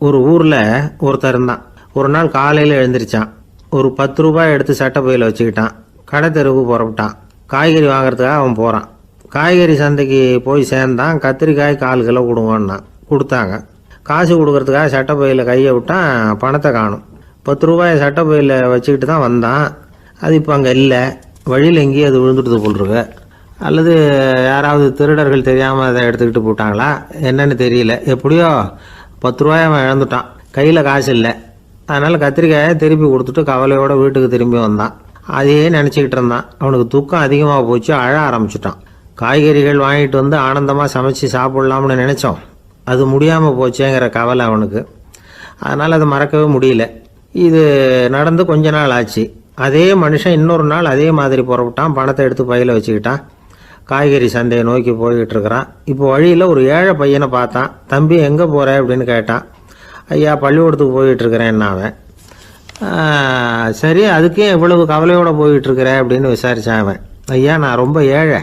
ஒரு ஊர்ல ஒருத்தர் இருந்தான். ஒரு நாள் காலையில எழுந்திரிச்சான். ஒரு 10 ரூபாய் எடுத்து சட்டை பையில வச்சுக்கிட்டான். கடை தெருவுக்கு புறப்பட்டான். காய்கறி வாங்குறதுக்காக அவன் போறான். காய்கறி சந்தைக்கு போய் சேர்ந்தான். கத்திரிக்காய் 1/4 கிலோ கொடுங்கன்னா கொடுத்தாங்க. காசு கொடுக்கறதுக்காக சட்டை பையில கையை விட்டான். பணத்தை காணும். 10 ரூபாய் சட்டை பையில வச்சுக்கிட்டு தான் வந்தான். அது இப்போ அங்கே இல்லை. வழியில் எங்கேயும் அது விழுந்துடுது போல் இருக்கு. அல்லது யாராவது திருடர்கள் தெரியாமல் அதை எடுத்துக்கிட்டு போட்டாங்களா என்னன்னு தெரியல. எப்படியோ 10 ரூபாய் அவன் இழந்துட்டான். கையில் காசு இல்லை. அதனால் கத்திரிக்காயை திருப்பி கொடுத்துட்டு கவலையோட வீட்டுக்கு திரும்பி வந்தான். அதையே நினச்சிக்கிட்டு இருந்தான். அவனுக்கு துக்கம் அதிகமாக போச்சு. அழ ஆரம்பிச்சிட்டான். காய்கறிகள் வாங்கிட்டு வந்து ஆனந்தமாக சமைச்சு சாப்பிட்லாம்னு நினச்சோம். அது முடியாமல் போச்சேங்கிற கவலை அவனுக்கு. அதனால் அதை மறக்கவே முடியல. இது நடந்து கொஞ்ச நாள் ஆச்சு. அதே மனுஷன் இன்னொரு நாள் அதே மாதிரி புறப்பட்டான். பணத்தை எடுத்து பையில் வச்சுக்கிட்டான். காய்கறி சந்தையை நோக்கி போய்கிட்டு இருக்கிறான். இப்போ வழியில் ஒரு ஏழை பையனை பார்த்தான். தம்பி எங்கே போகிற அப்படின்னு கேட்டான். ஐயா பள்ளிக்கூடத்துக்கு போய்கிட்டு இருக்கிறேன்னா அவன். சரி அதுக்கே இவ்வளவு கவலையோடு போய்கிட்டு இருக்கிற அப்படின்னு விசாரித்தான் அவன். ஐயா நான் ரொம்ப ஏழை,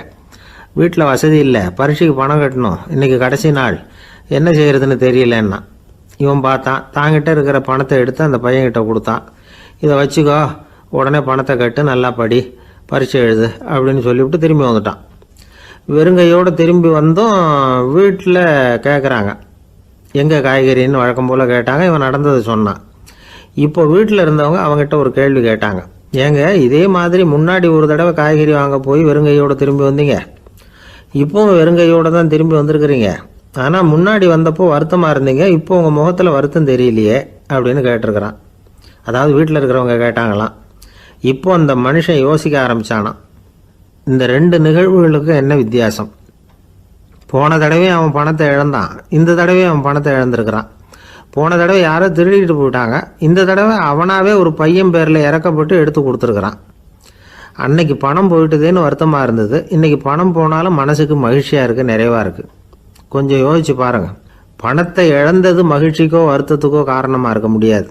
வீட்டில் வசதி இல்லை, பரீட்சைக்கு பணம் கட்டணும், இன்றைக்கி கடைசி நாள், என்ன செய்கிறதுன்னு தெரியலன்னா. இவன் பார்த்தான். தாங்கிட்ட இருக்கிற பணத்தை எடுத்து அந்த பையன்கிட்ட கொடுத்தான். இதை வச்சுக்கோ, உடனே பணத்தை கட்டு, நல்லா படி, பரீட்சை எழுது அப்படின்னு சொல்லிவிட்டு திரும்பி வந்துட்டான். வெறுங்கையோடு திரும்பி வந்தும் வீட்டில் கேட்குறாங்க எங்கே காய்கறின்னு வழக்கம் போல் கேட்டாங்க. இவன் நடந்ததை சொன்னான். இப்போ வீட்டில் இருந்தவங்க அவங்ககிட்ட ஒரு கேள்வி கேட்டாங்க. ஏங்க இதே மாதிரி முன்னாடி ஒரு தடவை காய்கறி வாங்க போய் வெறுங்கையோடு திரும்பி வந்தீங்க, இப்போவும் வெறுங்கையோடு தான் திரும்பி வந்திருக்கிறீங்க. ஆனால் முன்னாடி வந்தப்போ வருத்தமாக இருந்தீங்க, இப்போ உங்கள் முகத்தில் வருத்தம் தெரியலையே அப்படின்னு கேட்டிருக்கிறான். அதாவது வீட்டில் இருக்கிறவங்க கேட்டாங்களாம். இப்போ அந்த மனுஷன் யோசிக்க ஆரம்பித்தானான். இந்த 2 நிகழ்வுகளுக்கு என்ன வித்தியாசம்? போன தடவை அவன் பணத்தை இழந்தான், இந்த தடவை அவன் பணத்தை இழந்திருக்கிறான். போன தடவை யாரோ திருடிட்டு போயிட்டாங்க, இந்த தடவை அவனாவே ஒரு பையன் பேரில் இறக்கப்பட்டு எடுத்து கொடுத்துருக்குறான். அன்னைக்கு பணம் போயிட்டுதேன்னு வருத்தமாக இருந்தது, இன்றைக்கி பணம் போனாலும் மனசுக்கு மகிழ்ச்சியாக இருக்குது, நிறைவாக இருக்குது. கொஞ்சம் யோசிச்சு பாருங்கள். பணத்தை இழந்தது மகிழ்ச்சிக்கோ வருத்தத்துக்கோ காரணமாக இருக்க முடியாது.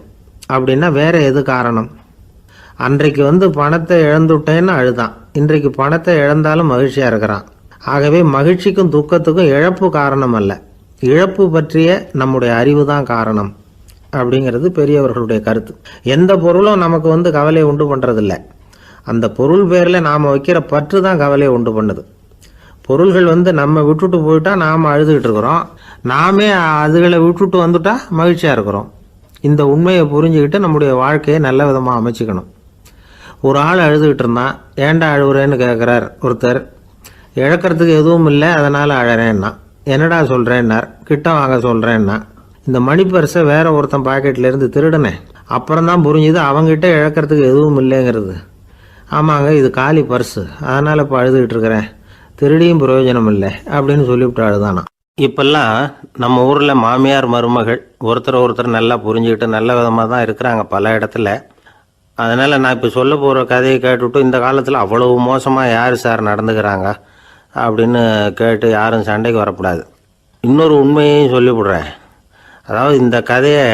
அப்படின்னா வேற எது காரணம்? அன்றைக்கு பணத்தை இழந்துட்டேன்னு அழுதான், இன்றைக்கு பணத்தை இழந்தாலும் மகிழ்ச்சியாக இருக்கிறான். ஆகவே மகிழ்ச்சிக்கும் துக்கத்துக்கும் இழப்பு காரணம் அல்ல, இழப்பு பற்றிய நம்முடைய அறிவு தான் காரணம் அப்படிங்கிறது பெரியவர்களுடைய கருத்து. எந்த பொருளும் நமக்கு கவலையை உண்டு பண்ணுறதில்ல, அந்த பொருள் பேரில் நாம் வைக்கிற பற்று தான் கவலையை உண்டு பண்ணுது. பொருள்கள் நம்ம விட்டுட்டு போயிட்டா நாம் அழுதுகிட்டு இருக்கிறோம், நாமே அதுகளை விட்டுட்டு வந்துட்டா மகிழ்ச்சியாக இருக்கிறோம். இந்த உண்மையை புரிஞ்சுக்கிட்டு நம்முடைய வாழ்க்கையை நல்ல விதமாக அமைச்சிக்கணும். ஒரு ஆள் அழுதுகிட்டு இருந்தான். ஏன்டா அழுகுறேன்னு கேட்குறார் ஒருத்தர். இழக்கிறதுக்கு எதுவும் இல்லை, அதனால் அழறேன்னா. என்னடா சொல்கிறேன்னார். கிட்ட வாங்க சொல்கிறேன்னா. இந்த மணி பர்ஸை வேற ஒருத்தன் பாக்கெட்லேருந்து திருடினேன், அப்புறம் தான் புரிஞ்சுது அவங்ககிட்ட இழக்கிறதுக்கு எதுவும் இல்லைங்கிறது. ஆமாங்க இது காலி பர்ஸு, அதனால் இப்போ அழுதுகிட்டு இருக்கிறேன், திருடியும் பிரயோஜனம் இல்லை அப்படின்னு சொல்லிவிட்டு அழுதானா. இப்பெல்லாம் நம்ம ஊரில் மாமியார் மருமகள் ஒருத்தர் நல்லா புரிஞ்சுக்கிட்டு நல்ல விதமாக தான் இருக்கிறாங்க பல இடத்துல. அதனால் நான் இப்போ சொல்ல போகிற கதையை கேட்டுவிட்டு இந்த காலத்தில் அவ்வளவு மோசமாக யார் சார் நடந்துக்கிறாங்க அப்படின்னு கேட்டு யாரும் சண்டைக்கு வரக்கூடாது. இன்னொரு உண்மையையும் சொல்லிவிடுறேன். அதாவது இந்த கதையை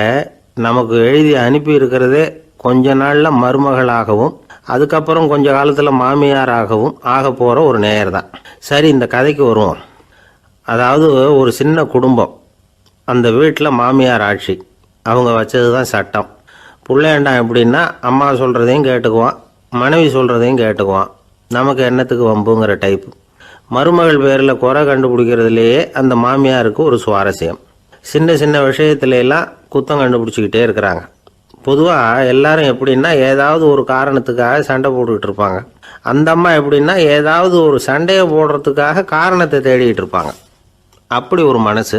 நமக்கு எழுதி அனுப்பி இருக்கிறதே கொஞ்ச நாளில் மருமகளாகவும் அதுக்கப்புறம் கொஞ்ச காலத்தில் மாமியாராகவும் ஆக போகிற ஒரு நேயர் தான். சரி இந்த கதைக்கு வருவோம். அதாவது ஒரு சின்ன குடும்பம், அந்த வீட்டில் மாமியார் ஆட்சி, அவங்க வச்சது தான் சட்டம். பிள்ளையாண்டான் எப்படின்னா அம்மா சொல்கிறதையும் கேட்டுக்குவான், மனைவி சொல்கிறதையும் கேட்டுக்குவான், நமக்கு என்னத்துக்கு வம்புங்கிற டைப்பு. மருமகள் பேரில் குறை கண்டுபிடிக்கிறதுலையே அந்த மாமியாருக்கு ஒரு சுவாரஸ்யம். சின்ன சின்ன விஷயத்துலையெல்லாம் குத்தம் கண்டுபிடிச்சிக்கிட்டே இருக்கிறாங்க. பொதுவாக எல்லாரும் எப்படின்னா ஏதாவது ஒரு காரணத்துக்காக சண்டை போட்டுக்கிட்டு இருப்பாங்க. அந்த அம்மா எப்படின்னா ஏதாவது ஒரு சண்டையை போடுறதுக்காக காரணத்தை தேடிக்கிட்டு இருப்பாங்க. அப்படி ஒரு மனசு.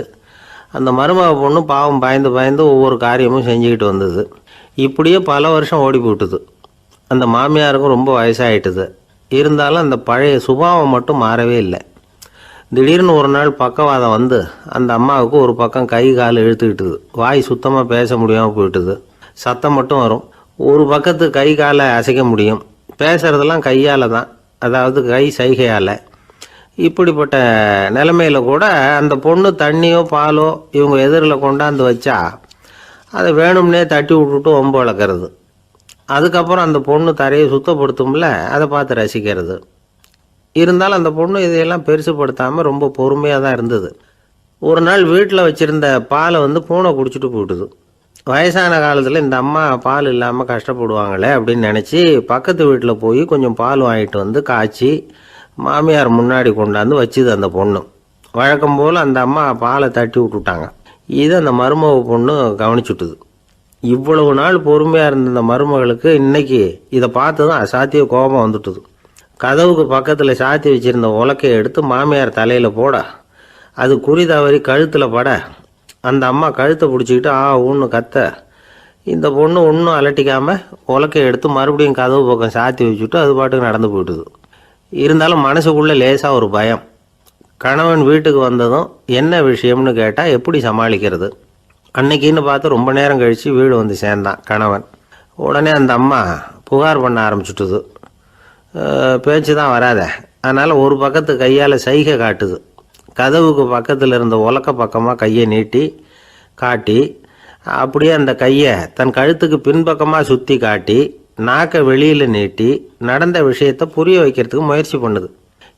அந்த மருமக பொண்ணு பாவம் பயந்து பயந்து ஒவ்வொரு காரியமும் செஞ்சுக்கிட்டு வந்தது. இப்படியே பல வருஷம் ஓடி போட்டுது. அந்த மாமியாருக்கும் ரொம்ப வயசாகிட்டுது. இருந்தாலும் அந்த பழைய சுபாவம் மட்டும் மாறவே இல்லை. திடீர்னு ஒரு நாள் பக்கவாதம் வந்து அந்த அம்மாவுக்கு ஒரு பக்கம் கை கால் இழுத்துக்கிட்டுது. வாய் சுத்தமாக பேச முடியாமல் போயிட்டுது. சத்தம் மட்டும் வரும். ஒரு பக்கத்து கை காலை அசைக்க முடியும், பேசுகிறதெல்லாம் கையால் தான், அதாவது கை சைகையால். இப்படிப்பட்ட நிலைமையில் கூட அந்த பொண்ணு தண்ணியோ பாலோ இவங்க எதிரில் கொண்டாந்து வச்சா அதை வேணும்னே தட்டி விட்டுட்டு ஒம்பு வளர்க்குறது. அதுக்கப்புறம் அந்த பொண்ணு தரையை சுத்தப்படுத்தும்ல, அதை பார்த்து ரசிக்கிறது. இருந்தாலும் அந்த பொண்ணு இதையெல்லாம் பெருசுப்படுத்தாமல் ரொம்ப பொறுமையாக தான் இருந்தது. ஒரு நாள் வீட்டில் வச்சுருந்த பாலை பூனை குடிச்சிட்டு போட்டுது. வயசான காலத்தில் இந்த அம்மா பால் இல்லாமல் கஷ்டப்படுவாங்களே அப்படின்னு நினச்சி பக்கத்து வீட்டில் போய் கொஞ்சம் பால் வாங்கிட்டு காய்ச்சி மாமியார் முன்னாடி கொண்டாந்து வச்சுது அந்த பொண்ணு. வழக்கம் போல் அந்த அம்மா பாலை தட்டி விட்டுட்டாங்க. இது அந்த மருமக பொண்ணு கவனிச்சுட்டுது. இவ்வளவு நாள் பொறுமையாக இருந்த இந்த மருமகளுக்கு இன்னைக்கு இதை பார்த்து தான் அசாத்திய கோபம் வந்துட்டுது. கதவுக்கு பக்கத்தில் சாத்தி வச்சுருந்த உலக்கையை எடுத்து மாமியார் தலையில் போட அது குறி தவறி கழுத்தில் பட அந்த அம்மா கழுத்தை பிடிச்சிக்கிட்டு ஊன்னு கத்த இந்த பொண்ணு ஒன்றும் அலட்டிக்காமல் உலக்கையை எடுத்து மறுபடியும் கதவு பக்கம் சாத்தி வச்சுட்டு அது பாட்டுக்கு நடந்து போயிட்டுது. இருந்தாலும் மனசுக்குள்ளே லேசாக ஒரு பயம். கணவன் வீட்டுக்கு வந்ததும் என்ன விஷயம்னு கேட்டால் எப்படி சமாளிக்கிறது? அன்னைக்குன்னு பார்த்து ரொம்ப நேரம் கழித்து வீடு சேர்ந்தான் கணவன். உடனே அந்த அம்மா புகார் பண்ண ஆரம்பிச்சுட்டுது. பேச்சு தான் வராத, அதனால் ஒரு பக்கத்து கையால் சைகை காட்டுது. கதவுக்கு பக்கத்தில் இருந்த உலக்க பக்கமாக கையை நீட்டி காட்டி அப்படியே அந்த கையை தன் கழுத்துக்கு பின்பக்கமாக சுற்றி காட்டி நாக்கை வெளியில் நீட்டி நடந்த விஷயத்தை புரிய வைக்கிறதுக்கு முயற்சி பண்ணுது.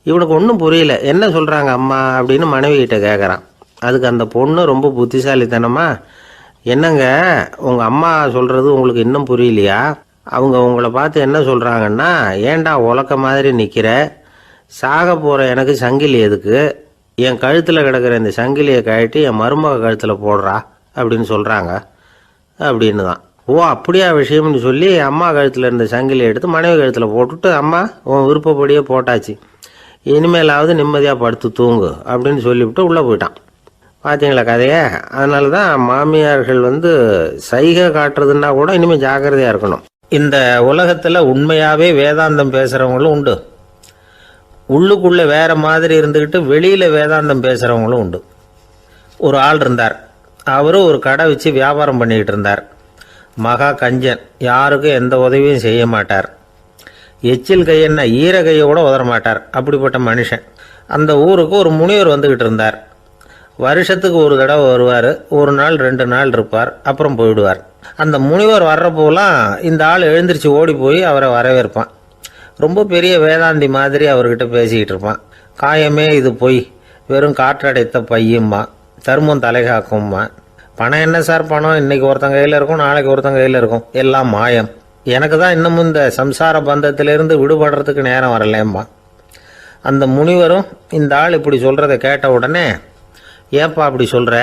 இவனுக்கு ஒன்றும் புரியல. என்ன சொல்கிறாங்க அம்மா அப்படின்னு மனைவிகிட்ட கேட்குறான். அதுக்கு அந்த பொண்ணு ரொம்ப புத்திசாலித்தனமா, என்னங்க உங்கள் அம்மா சொல்கிறது உங்களுக்கு இன்னும் புரியலையா? அவங்க உங்களை பார்த்து என்ன சொல்கிறாங்கன்னா, ஏண்டா உலக்க மாதிரி நிற்கிற, சாக போகிற எனக்கு சங்கிலி எதுக்கு, என் கழுத்தில் கிடக்கிற இந்த சங்கிலியை கழட்டி என் மருமக கழுத்தில் போடுறா அப்படின்னு சொல்கிறாங்க அப்படின்னு தான். ஓ அப்படியா விஷயம்னு சொல்லி அம்மா கழுத்தில் இருந்த சங்கிலியை எடுத்து மனைவி கழுத்தில் போட்டுட்டு, அம்மா உன் விருப்பப்படியே போட்டாச்சு, இனிமேலாவது நிம்மதியாக படுத்து தூங்கு அப்படின்னு சொல்லிவிட்டு உள்ளே போயிட்டான். பார்த்தீங்களா கதையை? அதனால தான் மாமியார்கள் சைகை காட்டுறதுன்னா கூட இனிமேல் ஜாக்கிரதையாக இருக்கணும். இந்த உலகத்தில் உண்மையாகவே வேதாந்தம் பேசுகிறவங்களும் உண்டு, உள்ளுக்குள்ளே வேறு மாதிரி இருந்துக்கிட்டு வெளியில் வேதாந்தம் பேசுகிறவங்களும் உண்டு. ஒரு ஆள் இருந்தார். அவர் ஒரு கடை வச்சு வியாபாரம் பண்ணிக்கிட்டு இருந்தார். மகா கஞ்சன், யாருக்கும் எந்த உதவியும் செய்ய மாட்டார். எச்சில் கையென்ன ஈர கையை கூட உதற மாட்டார். அப்படிப்பட்ட மனுஷன். அந்த ஊருக்கு ஒரு முனிவர் வந்துக்கிட்டு இருந்தார். வருஷத்துக்கு ஒரு தடவை வருவார். ஒரு நாள் 2 நாள் இருப்பார், அப்புறம் போயிடுவார். அந்த முனிவர் வர்றப்போலாம் இந்த ஆள் எழுந்திரிச்சு ஓடி போய் அவரை வரவேற்பான். ரொம்ப பெரிய வேதாந்தி மாதிரி அவர்கிட்ட பேசிக்கிட்டு இருப்பான். காயமே இது பொய், வெறும் காற்றடைத்த பையும்மா, தர்மம் தலைகாக்கும்மா. பணம் என்ன சார் பணம், இன்னைக்கு ஒருத்தன் கையில் இருக்கும், நாளைக்கு ஒருத்தன் கையில் இருக்கும், எல்லாம் மாயம். எனக்கு தான் இன்னமும் இந்த சம்சார பந்தத்திலிருந்து விடுபடுறதுக்கு நேரம் வரலேம்மா. அந்த முனிவரும் இந்த ஆள் இப்படி சொல்கிறத கேட்ட உடனே, ஏப்பா அப்படி சொல்கிற,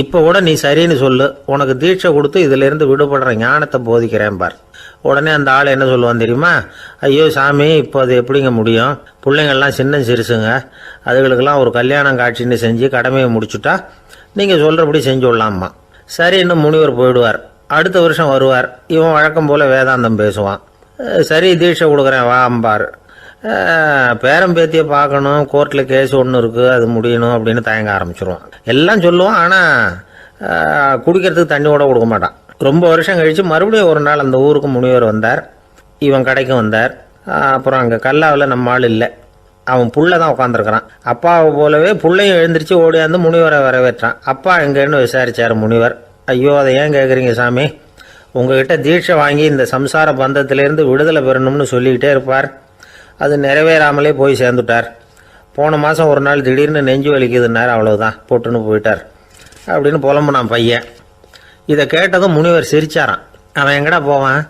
இப்போ கூட நீ சரின்னு சொல்லு, உனக்கு தீட்சை கொடுத்து இதிலேருந்து விடுபடுற ஞானத்தை போதிக்கிறேன் பார். உடனே அந்த ஆள் என்ன சொல்லுவான் தெரியுமா? ஐயோ சாமி, இப்போ அது எப்படிங்க முடியும், பிள்ளைங்கள்லாம் சின்ன சிறுசுங்க, அதுகளுக்கெல்லாம் ஒரு கல்யாணம் காட்சின்னு செஞ்சு கடமையை முடிச்சுட்டா நீங்கள் சொல்கிறபடி செஞ்சு விடலாம்மா. சரி, இன்னும் முனிவர் போயிடுவார். அடுத்த வருஷம் வருவார். இவன் வழக்கம் போல் வேதாந்தம் பேசுவான். சரி தீட்சை கொடுக்குறேன் வா அம்பார். பேரம்பேத்தியை பார்க்கணும், கோர்ட்டில் கேஸ் ஒன்று இருக்குது, அது முடியணும் அப்படின்னு தயங்க ஆரம்பிச்சிருவான். எல்லாம் சொல்லுவான், ஆனால் குடிக்கிறதுக்கு தண்ணி கூட கொடுக்க மாட்டான். ரொம்ப வருஷம் கழித்து மறுபடியும் ஒரு நாள் அந்த ஊருக்கு முனிவர் வந்தார். இவன் கடைக்கும் வந்தார். அப்புறம் அங்கே கல்லாவில் நம்ம ஆள் இல்லை, அவன் புள்ள தான் உட்காந்துருக்கிறான். அப்பாவை போலவே புள்ளையும் எழுந்திரிச்சு ஓடியாந்து முனிவரை வரவேற்றான். அப்பா எங்கன்னு விசாரிச்சார் முனிவர். ஐயோ அதை ஏன் கேட்குறீங்க சாமி, உங்ககிட்ட தீட்சை வாங்கி இந்த சம்சார பந்தத்திலேருந்து விடுதலை பெறணும்னு சொல்லிக்கிட்டே இருப்பார், அது நிறைவேறாமலே போய் சேர்ந்துட்டார். போன மாதம் ஒரு நாள் திடீர்னு நெஞ்சு வலிக்குதுன்னார், அவ்வளவுதான் போட்டுன்னு போயிட்டார் அப்படின்னு புலம்புனான் பையன். இதை கேட்டதும் முனிவர் சிரிச்சாரான். அவன் எங்கடா போவான்,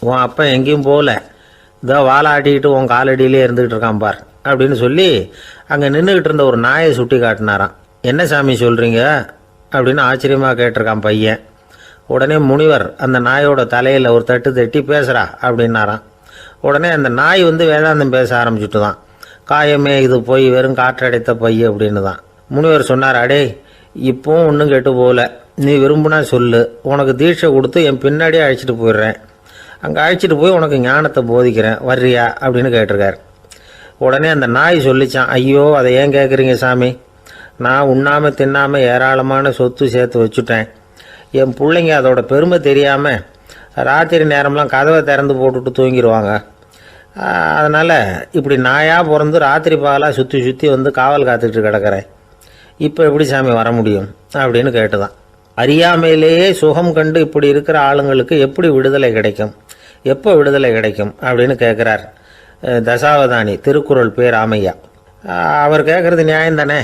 உன் அப்பா எங்கேயும் போகல, இதோ வாழை ஆட்டிக்கிட்டு உன் காலடியிலே இருந்துக்கிட்டு இருக்கான் பார் அப்படின்னு சொல்லி அங்கே நின்றுக்கிட்டு இருந்த ஒரு நாயை சுட்டி காட்டினாரான். என்ன சாமி சொல்கிறீங்க அப்படின்னு ஆச்சரியமாக கேட்டிருக்கான் பையன். உடனே முனிவர் அந்த நாயோட தலையில் ஒரு தட்டு தட்டி பேசுகிறா அப்படின்னாரான். உடனே அந்த நாய் வேதாந்தம் பேச ஆரம்பிச்சுட்டு தான், காயமே இது போய் வெறும் காற்றடைத்த பை அப்படின்னு தான். முனிவர் சொன்னார், அடே இப்போவும் ஒன்றும் கெட்டு போகல, நீ விரும்புனா சொல்லு, உனக்கு தீட்சை கொடுத்து என் பின்னாடியே அழைச்சிட்டு போயிடுறேன், அங்கே அழைச்சிட்டு போய் உனக்கு ஞானத்தை போதிக்கிறேன், வர்றியா அப்படின்னு கேட்டிருக்கார். உடனே அந்த நாய் சொல்லிச்சான், ஐயோ அதை ஏன் கேட்குறீங்க சாமி, நான் உண்ணாமல் தின்னாமல் ஏராளமான சொத்து சேர்த்து வச்சுட்டேன், என் பிள்ளைங்க அதோட பெருமை தெரியாமல் ராத்திரி நேரம்லாம் கதவை திறந்து போட்டுட்டு தூங்கிடுவாங்க, அதனால் இப்படி நாயாக பிறந்து ராத்திரி பகலாக சுற்றி சுற்றி காவல் காத்துக்கிட்டு கிடக்கிறேன், இப்போ எப்படி சாமி வர முடியும் அப்படின்னு கேட்டுதான். அறியாமையிலேயே சுகம் கண்டு இப்படி இருக்கிற ஆளுங்களுக்கு எப்படி விடுதலை கிடைக்கும், எப்போ விடுதலை கிடைக்கும் அப்படின்னு கேட்குறார் தசாவதானி, திருக்குறள் பேர் ராமையா. அவர் கேட்குறது நியாயம் தானே,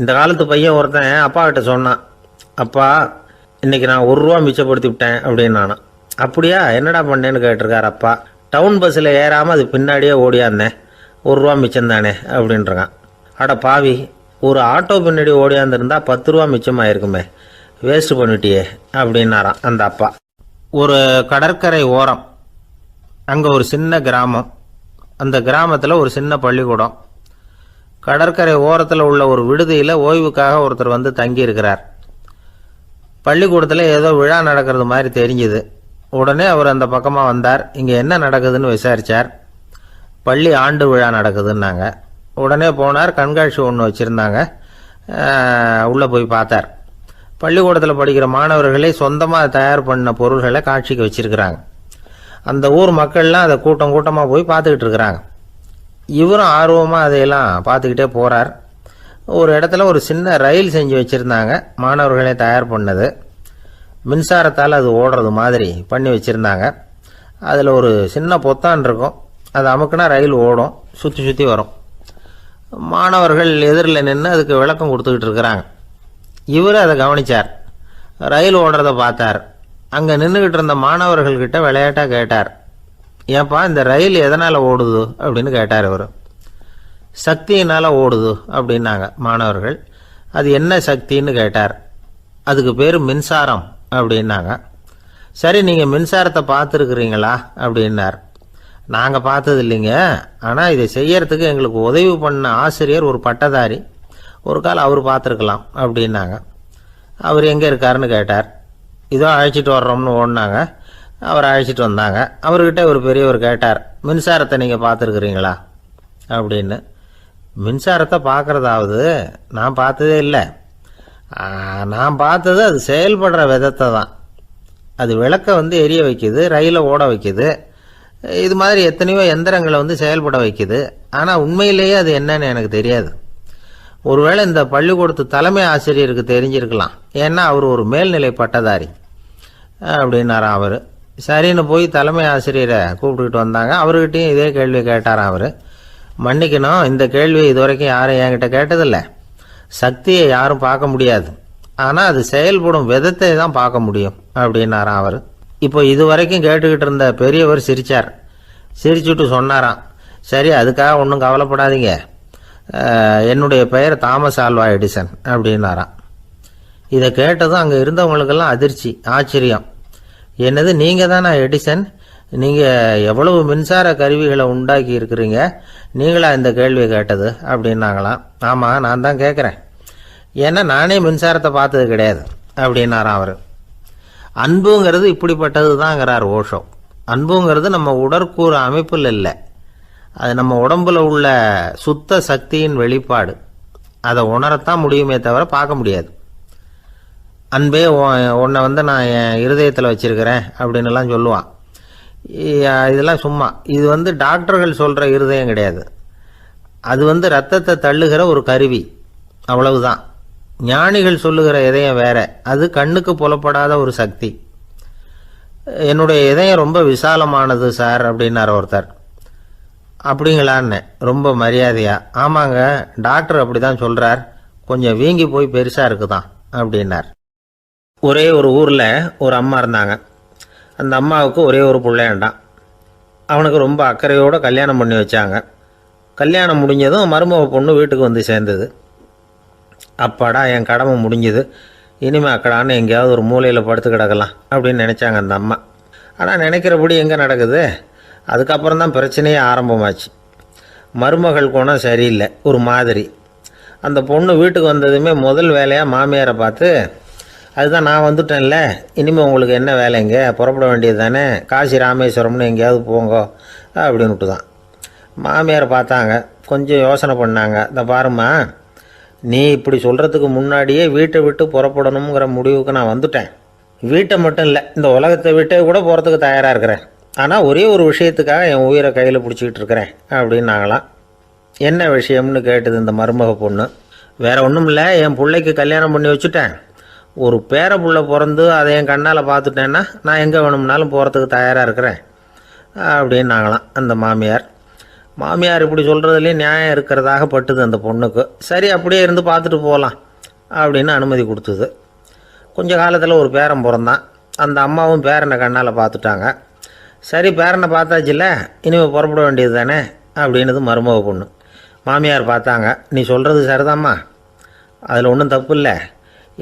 இந்த காலத்து பையன் ஒருத்தன் அப்பா கிட்ட சொன்னான், அப்பா இன்னைக்கு நான் ₹1 மிச்சப்படுத்தி விட்டேன் அப்படின்னு. நானும் அப்படியா, என்னடா பண்ணேன்னு கேட்டிருக்காரு அப்பா. டவுன் பஸ்ஸில் ஏறாமல் அது பின்னாடியே ஓடியாந்தேன், ₹1 மிச்சம் தானே அப்படின்றான். அட பாவி, ஒரு ஆட்டோ பின்னாடி ஓடியாந்துருந்தா ₹10 மிச்சமாயிருக்குமே, வேஸ்ட் பண்ணிட்டியே அப்படின்னாராம் அந்த அப்பா. ஒரு கடற்கரை ஓரம், அங்கே ஒரு சின்ன கிராமம். அந்த கிராமத்தில் ஒரு சின்ன பள்ளிக்கூடம். கடற்கரை ஓரத்தில் உள்ள ஒரு விடுதியில் ஓய்வுக்காக ஒருத்தர் வந்து தங்கியிருக்கிறார். பள்ளிக்கூடத்தில் ஏதோ விழா நடக்கிறது மாதிரி தெரிஞ்சுது. உடனே அவர் அந்த பக்கமாக வந்தார். இங்கே என்ன நடக்குதுன்னு விசாரித்தார். பள்ளி ஆண்டு விழா நடக்குதுன்னாங்க. உடனே போனார். கண்காட்சி ஒன்று வச்சுருந்தாங்க. உள்ளே போய் பார்த்தார். பள்ளிக்கூடத்தில் படிக்கிற மாணவர்களே சொந்தமாக தயார் பண்ண பொருள்களை காட்சிக்கு வச்சுருக்கிறாங்க. அந்த ஊர் மக்கள்லாம் அதை கூட்டம் கூட்டமாக போய் பார்த்துக்கிட்டு இருக்கிறாங்க. இவரும் ஆர்வமாக அதையெல்லாம் பார்த்துக்கிட்டே போகிறார். ஒரு இடத்துல ஒரு சின்ன ரயில் செஞ்சு வச்சுருந்தாங்க, மாணவர்களே தயார் பண்ணது. மின்சாரத்தால் அது ஓடுறது மாதிரி பண்ணி வச்சுருந்தாங்க. அதில் ஒரு சின்ன பொத்தான் இருக்கும், அது அமுக்குனா ரயில் ஓடும், சுற்றி சுற்றி வரும். மாணவர்கள் எதிரில் நின்று அதுக்கு விளக்கம் கொடுத்துக்கிட்டு இருக்கிறாங்க. இவர் அதை கவனித்தார். ரயில் ஓடுறத பார்த்தார். அங்கே நின்றுக்கிட்டு இருந்த மாணவர்கள்கிட்ட விளையாட்டாக கேட்டார், ஏன்பா இந்த ரயில் எதனால் ஓடுது அப்படின்னு கேட்டார் இவர். சக்தியினால் ஓடுது அப்படின்னாங்க மாணவர்கள். அது என்ன சக்தின்னு கேட்டார். அதுக்கு பேர் மின்சாரம் அப்படின்னாங்க. சரி, நீங்கள் மின்சாரத்தை பார்த்துருக்குறீங்களா அப்படின்னார். நாங்கள் பார்த்தது இல்லைங்க, ஆனால் இதை செய்யறதுக்கு எங்களுக்கு உதவி பண்ண ஆசிரியர் ஒரு பட்டதாரி, ஒரு கால் அவர் பார்த்துருக்கலாம் அப்படின்னாங்க. அவர் எங்கே இருக்காருன்னு கேட்டார். இதோ அழைச்சிட்டு வர்றோம்னு ஓடினாங்க. அவர் அழைச்சிட்டு வந்தாங்க. அவர்கிட்ட ஒரு பெரியவர் கேட்டார், மின்சாரத்தை நீங்கள் பார்த்துருக்குறீங்களா அப்படின்னு. மின்சாரத்தை பார்க்குறதாவது நான் பார்த்ததே இல்லை. நான் பார்த்தது அது செயல்படுற விதத்தை தான். அது விளக்கை வந்து எரிய வைக்குது, ரயிலை ஓட வைக்குது, இது மாதிரி எத்தனையோ எந்திரங்களை வந்து செயல்பட வைக்குது. ஆனால் உண்மையிலேயே அது என்னன்னு எனக்கு தெரியாது. ஒருவேளை இந்த பள்ளிக்கூடத்து தலைமை ஆசிரியருக்கு தெரிஞ்சிருக்கலாம், ஏன்னா அவர் ஒரு மேல்நிலை பட்டதாரி அப்படின்னாராம் அவர். சரின்னு போய் தலைமை ஆசிரியரை கூப்பிட்டுக்கிட்டு வந்தாங்க. அவர்கிட்டையும் இதே கேள்வியை கேட்டாராம் அவர். மன்னிக்கணும், இந்த கேள்வியை இதுவரைக்கும் யாரும் என்கிட்ட கேட்டதில்லை. சக்தியை யாரும் பார்க்க முடியாது, ஆனால் அது செயல்படும் விதத்தை தான் பார்க்க முடியும் அப்படின்னாராம் அவர். இப்போ இதுவரைக்கும் கேட்டுக்கிட்டு இருந்த பெரியவர் சிரித்தார். சிரிச்சுட்டு சொன்னாராம், சரி அதுக்காக ஒன்றும் கவலைப்படாதீங்க, என்னுடைய பெயர் தாமஸ் ஆல்வா எடிசன் அப்படின்னாராம். இதை கேட்டதும் அங்கே இருந்தவங்களுக்கெல்லாம் அதிர்ச்சி, ஆச்சரியம். என்னது, நீங்கள் தானே எடிசன்? நீங்கள் எவ்வளவு மின்சார கருவிகளை உண்டாக்கி இருக்கிறீங்க, நீங்களா இந்த கேள்வியை கேட்டது அப்படின்னாங்களாம். ஆமாம், நான் தான் கேட்குறேன், ஏன்னா நானே மின்சாரத்தை பார்த்தது கிடையாது அப்படின்னாராம் அவர். அன்புங்கிறது இப்படிப்பட்டது தாங்கிறார் ஓஷோ. அன்புங்கிறது நம்ம உடற்கூறு அமைப்பில் இல்லை, அது நம்ம உடம்புல உள்ள சுத்த சக்தியின் வெளிப்பாடு. அதை உணரத்தான் முடியுமே தவிர பார்க்க முடியாது. அன்பே உன்னை வந்து நான் என் இருதயத்தில் வச்சிருக்கிறேன் அப்படின்னுலாம் சொல்லுவான். இதெல்லாம் சும்மா. இது வந்து டாக்டர்கள் சொல்கிற இருதயம் கிடையாது, அது வந்து ரத்தத்தை தள்ளுகிற ஒரு கருவி, அவ்வளவுதான். ஞானிகள் சொல்லுகிற இதயம் வேற, அது கண்ணுக்கு புலப்படாத ஒரு சக்தி. என்னுடைய இதயம் ரொம்ப விசாலமானது சார் அப்படின்னார் ஒருத்தர். அப்படிங்களான்னு ரொம்ப மரியாதையா, ஆமாங்க டாக்டர் அப்படி தான் சொல்கிறார், கொஞ்சம் வீங்கி போய் பெருசாக இருக்குதான் அப்படின்னார். ஒரே ஒரு ஊரில் ஒரு அம்மா இருந்தாங்க. அந்த அம்மாவுக்கு ஒரே ஒரு பிள்ளையாண்டான். அவனுக்கு ரொம்ப அக்கறையோடு கல்யாணம் பண்ணி வச்சாங்க. கல்யாணம் முடிஞ்சதும் மருமக பொண்ணு வீட்டுக்கு வந்து சேர்ந்தது. அப்பாடா என் கடமை முடிஞ்சுது, இனிமேல் அக்கடான்னு எங்கேயாவது ஒரு மூலையில் படுத்து கிடக்கலாம் அப்படின்னு நினச்சாங்க அந்த அம்மா. ஆனால் நினைக்கிறபடி எங்கே நடக்குது? அதுக்கப்புறம் தான் பிரச்சனையே ஆரம்பமாச்சு. மருமகள் குணம் சரியில்லை, ஒரு மாதிரி. அந்த பொண்ணு வீட்டுக்கு வந்ததுமே முதல் வேலையாக மாமியாரை பார்த்து, அதுதான் நான் வந்துட்டேன்ல, இனிமேல் உங்களுக்கு என்ன வேலைங்க, புறப்பட வேண்டியது தானே, காசி ராமேஸ்வரம்னு எங்கேயாவது போங்க அப்படின்னுட்டு தான். மாமியாரை பார்த்தாங்க, கொஞ்சம் யோசனை பண்ணாங்க. இந்த பாருமா, நீ இப்படி சொல்கிறதுக்கு முன்னாடியே வீட்டை விட்டு புறப்படணுங்கிற முடிவுக்கு நான் வந்துட்டேன். வீட்டை மட்டும் இல்லை, இந்த உலகத்தை விட்டே கூட போகிறதுக்கு தயாராக இருக்கிறேன். ஆனால் ஒரே ஒரு விஷயத்துக்காக என் உயிரை கையில் பிடிச்சிக்கிட்டு இருக்கிறேன் அப்படின்னாங்களாம். என்ன விஷயம்னு கேட்டது இந்த மருமக பொண்ணு. வேற ஒன்றும் இல்லை, என் பிள்ளைக்கு கல்யாணம் பண்ணி வச்சுட்டேன், ஒரு பேர புள்ள பிறந்து அதை என் கண்ணால் பார்த்துட்டேன்னா நான் எங்கே வேணும்னாலும் போகிறதுக்கு தயாராக இருக்கிறேன் அப்படின்னாங்களாம் அந்த மாமியார். மாமியார் இப்படி சொல்கிறதுலேயே நியாயம் இருக்கிறதாக பட்டுது அந்த பொண்ணுக்கு. சரி அப்படியே இருந்து பார்த்துட்டு போகலாம் அப்படின்னு அனுமதி கொடுத்தது. கொஞ்ச காலத்தில் ஒரு பேரன் பிறந்தான். அந்த அம்மாவும் பேரனை கண்ணால் பார்த்துட்டாங்க. சரி பேரனை பார்த்தாச்சுல்ல, இனிமேல் புறப்பட வேண்டியது தானே அப்படின்னது மருமக பொண்ணு. மாமியார் பார்த்தாங்க. நீ சொல்கிறது சரிதாம்மா, அதில் ஒன்றும் தப்பு இல்லை.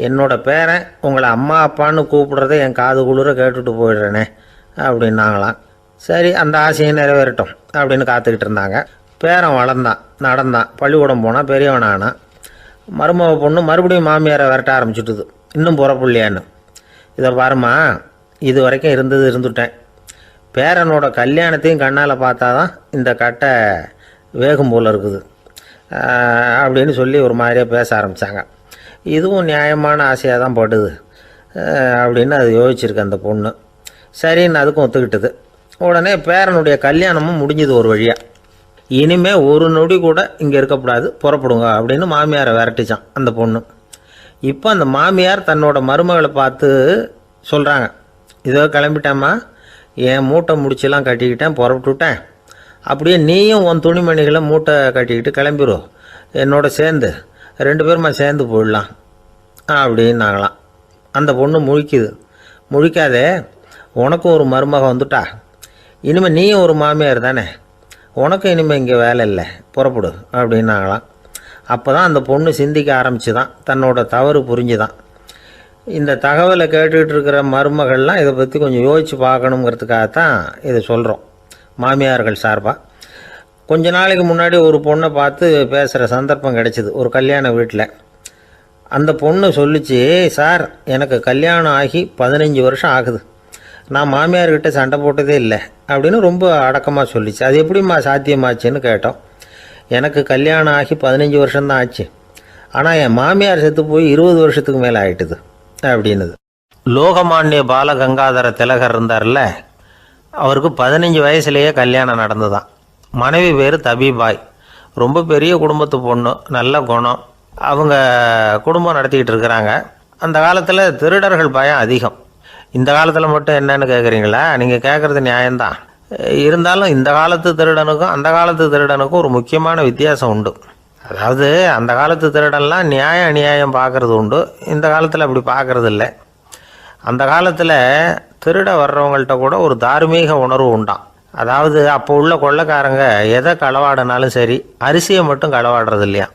என்னோடய பேரன் உங்களை அம்மா அப்பான்னு கூப்பிடுறத என் காது குளிர கேட்டுட்டு போயிடுறேனே அப்படின்னாங்களாம். சரி அந்த ஆசையை நிறைவேறட்டும் அப்படின்னு காத்துக்கிட்டு இருந்தாங்க. பேரன் வளர்ந்தான், நடந்தான், பள்ளிக்கூடம் போனால் பெரியவனானான். மருமக பொண்ணு மறுபடியும் மாமியாரை விரட்ட ஆரம்பிச்சுட்டுது, இன்னும் புறப்புள்ளையான்னு. இதை பாருமா, இது வரைக்கும் இருந்துட்டேன். பேரனோட கல்யாணத்தையும் கண்ணால் பார்த்தா தான் இந்த கட்டை வேகும் போல் இருக்குது அப்படின்னு சொல்லி ஒரு மாதிரியாக பேச ஆரம்பித்தாங்க. இதுவும் நியாயமான ஆசையாக தான் படுது அப்படின்னு அது யோசிச்சிருக்கு அந்த பொண்ணு. சரின்னு அதுக்கும் ஒத்துக்கிட்டது. உடனே பேரனுடைய கல்யாணமும் முடிஞ்சது ஒரு வழியாக. இனிமேல் ஒரு நொடி கூட இங்கே இருக்கக்கூடாது, புறப்படுங்க அப்படின்னு மாமியாரை விரட்டிச்சான் அந்த பொண்ணு. இப்போ அந்த மாமியார் தன்னோட மருமகளை பார்த்து சொல்கிறாங்க, இதோ கிளம்பிட்டேம்மா, என் மூட்டை முடிச்செல்லாம் கட்டிக்கிட்டேன், புறப்பட்டுவிட்டேன். அப்படியே நீயும் உன் துணிமணிகளை மூட்டை கட்டிக்கிட்டு கிளம்பிடும், என்னோட சேர்ந்து 2 பேருமா சேர்ந்து போயிடலாம் அப்படின்னாங்களாம். அந்த பொண்ணு முழிக்குது. முழிக்காதே, உனக்கும் ஒரு மருமக வந்துட்டா, இனிமேல் நீயும் ஒரு மாமியார் தானே, உனக்கும் இனிமேல் இங்கே வேலை இல்லை, புறப்படு அப்படின்னாங்களாம். அப்போ தான் அந்த பொண்ணு சிந்திக்க ஆரம்பிச்சு தான், தன்னோட தவறு புரிஞ்சுதான். இந்த தகவலை கேட்டுக்கிட்டு இருக்கிற மருமகள்லாம் இதை பற்றி கொஞ்சம் யோசித்து பார்க்கணுங்கிறதுக்காகத்தான் இதை சொல்கிறோம் மாமியார்கள் சார்பாக. கொஞ்ச நாளைக்கு முன்னாடி ஒரு பொண்ணை பார்த்து பேசுகிற சந்தர்ப்பம் கிடைச்சிது ஒரு கல்யாண வீட்டில். அந்த பொண்ணு சொல்லிச்சு, சார் எனக்கு கல்யாணம் ஆகி 15 வருஷம் ஆகுது, நான் மாமியார்கிட்ட சண்டை போட்டதே இல்லை அப்படின்னு ரொம்ப அடக்கமாக சொல்லிச்சு. அது எப்படிம்மா சாத்தியமாச்சுன்னு கேட்டோம். எனக்கு கல்யாணம் ஆகி 15 வருஷம்தான் ஆச்சு, ஆனால் என் மாமியார் செத்து போய் 20 வருஷத்துக்கு மேலே ஆயிட்டுது அப்படின்னுது. லோகமானிய பாலகங்காதர திலகர் இருந்தார்ல, அவருக்கு 15 வயசுலேயே கல்யாணம் நடந்துதான். மனைவி பேர் தபிபாய், ரொம்ப பெரிய குடும்பத்து பொண்ணு, நல்ல குணம். அவங்க குடும்பம் நடத்திக்கிட்டு இருக்கிறாங்க. அந்த காலத்தில் திருடர்கள் பயம் அதிகம். இந்த காலத்தில் மட்டும் என்னன்னு கேட்குறீங்களா? நீங்கள் கேட்குறது நியாயம்தான். இருந்தாலும் இந்த காலத்து திருடனுக்கும் அந்த காலத்து திருடனுக்கும் ஒரு முக்கியமான வித்தியாசம் உண்டு. அதாவது அந்த காலத்து திருடன்லாம் நியாயம் அநியாயம் பார்க்குறது உண்டு, இந்த காலத்தில் அப்படி பார்க்குறது இல்லை. அந்த காலத்தில் திருட வர்றவங்கள்ட்ட கூட ஒரு தார்மீக உணர்வு உண்டாம். அதாவது அப்போ உள்ள கொள்ளைக்காரங்க எதை களவாடினாலும் சரி, அரிசியை மட்டும் களவாடுறது இல்லையா,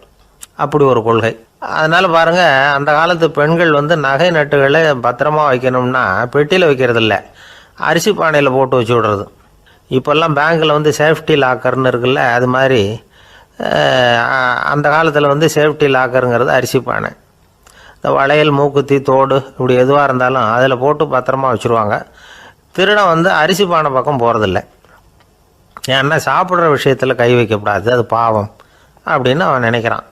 அப்படி ஒரு கொள்கை. அதனால் பாருங்கள், அந்த காலத்து பெண்கள் நகை நட்டுகளை பத்திரமா வைக்கணும்னா பெட்டியில் வைக்கிறது இல்லை, அரிசி பானையில் போட்டு வச்சு விடுறது. இப்போல்லாம் பேங்க்கில் சேஃப்டி லாக்கர்னு இருக்குல்ல, அது மாதிரி அந்த காலத்தில் சேஃப்டி லாக்கருங்கிறது அரிசி பானை. இந்த வளையல், மூக்குத்தி, தோடு இப்படி எதுவாக இருந்தாலும் அதில் போட்டு பத்திரமா வச்சுருவாங்க. திருடன் அரிசி பானை பக்கம் போகிறதில்ல. ஏன்னா சாப்பிட்ற விஷயத்தில் கை வைக்கக்கூடாது, அது பாவம் அப்படின்னு அவன் நினைக்கிறான்.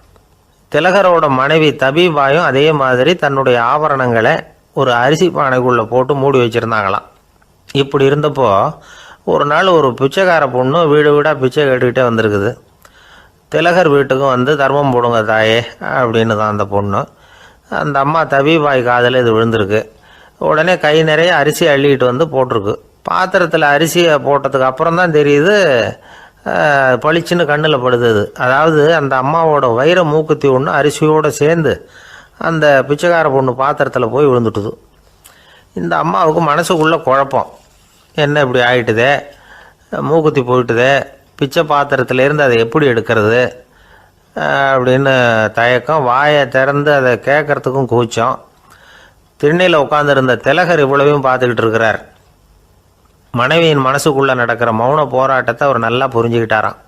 திலகரோட மனைவி தபிபாயும் அதே மாதிரி தன்னுடைய ஆபரணங்களை ஒரு அரிசி பானைக்குள்ளே போட்டு மூடி வச்சுருந்தாங்களாம். இப்படி இருந்தப்போ ஒரு நாள் ஒரு பிச்சைக்கார பொண்ணு வீடு வீடாக பிச்சை கேட்டுக்கிட்டே வந்திருக்குது. திலகர் வீட்டுக்கும் தர்மம் போடுங்க தாயே அப்படின்னு தான் அந்த பொண்ணு. அந்த அம்மா தபிபாய் காதில் இது விழுந்திருக்கு. உடனே கை நிறைய அரிசி அள்ளிக்கிட்டு போட்டிருக்கு. பாத்திரத்தில் அரிசியை போட்டதுக்கு அப்புறம் தான் தெரியுது, பளிச்சுன்னு கண்ணில் படுது. அதாவது அந்த அம்மாவோட வைர மூக்குத்தி ஒன்று அரிசியோடு சேர்ந்து அந்த பிச்சைக்கார பொண்ணு பாத்திரத்தில் போய் விழுந்துட்டுது. இந்த அம்மாவுக்கு மனசுக்குள்ளே குழப்பம், என்ன இப்படி ஆகிட்டுதே, மூக்குத்தி போயிட்டுதே, பிச்சை பாத்திரத்துலேருந்து அதை எப்படி எடுக்கிறது அப்படின்னு தயக்கம். வாயை திறந்து அதை கேட்குறதுக்கும் கூச்சம். திண்ணையில் உட்காந்துருந்த திலகர் இவ்வளவையும் பார்த்துக்கிட்டு இருக்கிறார். மனைவியின் மனசுக்குள்ளே நடக்கிற மௌன போராட்டத்தை அவர் நல்லா புரிஞ்சுக்கிட்டாராம்.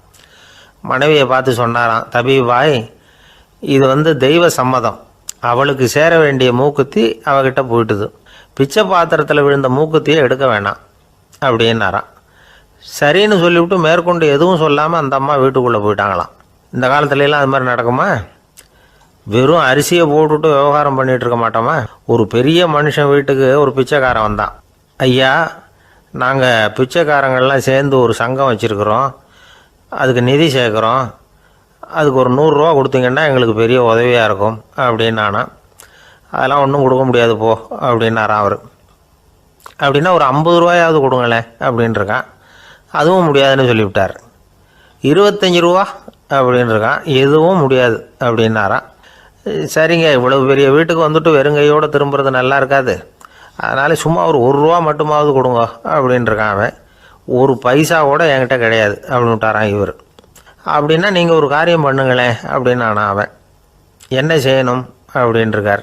மனைவியை பார்த்து சொன்னாராம், தபிபாய், இது தெய்வ சம்மதம், அவளுக்கு சேர வேண்டிய மூக்குத்தி அவகிட்ட போயிட்டுது, பிச்சை பாத்திரத்தில் விழுந்த மூக்குத்தியை எடுக்க வேணாம் அப்படின்னாராம். சரின்னு சொல்லிவிட்டு மேற்கொண்டு எதுவும் சொல்லாமல் அந்த அம்மா வீட்டுக்குள்ளே போயிட்டாங்களாம். இந்த காலத்துலலாம் அது மாதிரி நடக்குமா? வெறும் அரிசியை போட்டுவிட்டு விவகாரம் பண்ணிகிட்டு இருக்க மாட்டோமா? ஒரு பெரிய மனுஷன் வீட்டுக்கு ஒரு பிச்சைக்காரன் வந்தான். ஐயா, நாங்கள் பிச்சைக்காரங்கள்லாம் சேர்ந்து ஒரு சங்கம் வச்சுருக்குறோம், அதுக்கு நிதி சேர்க்குறோம், அதுக்கு ஒரு 100 ரூபா கொடுத்தீங்கன்னா எங்களுக்கு பெரிய உதவியாக இருக்கும் அப்படின்னானா. அதெல்லாம் ஒன்றும் கொடுக்க முடியாது போ அப்படின்னாரான் அவர். அப்படின்னா ஒரு 50 ரூபாயாவது கொடுங்களேன் அப்படின்ட்டுருக்கான். அதுவும் முடியாதுன்னு சொல்லிவிட்டார். 25 ரூபா அப்படின்னு இருக்கான். எதுவும் முடியாது அப்படின்னாராம். சரிங்க, இவ்வளவு பெரிய வீட்டுக்கு வந்துட்டு வெறுங்கையோடு திரும்புறது நல்லா இருக்காது, அதனால் சும்மா ஒரு ரூபா மட்டுமாவது கொடுங்க அப்படின்ட்டுருக்கான் அவன். ஒரு பைசா கூட என்கிட்ட கிடையாது அப்படின்னு விட்டாரான் இவர். அப்படின்னா நீங்கள் ஒரு காரியம் பண்ணுங்களேன் அப்படின்னானா அவன். என்ன செய்யணும் அப்படின்ட்டுருக்கார்.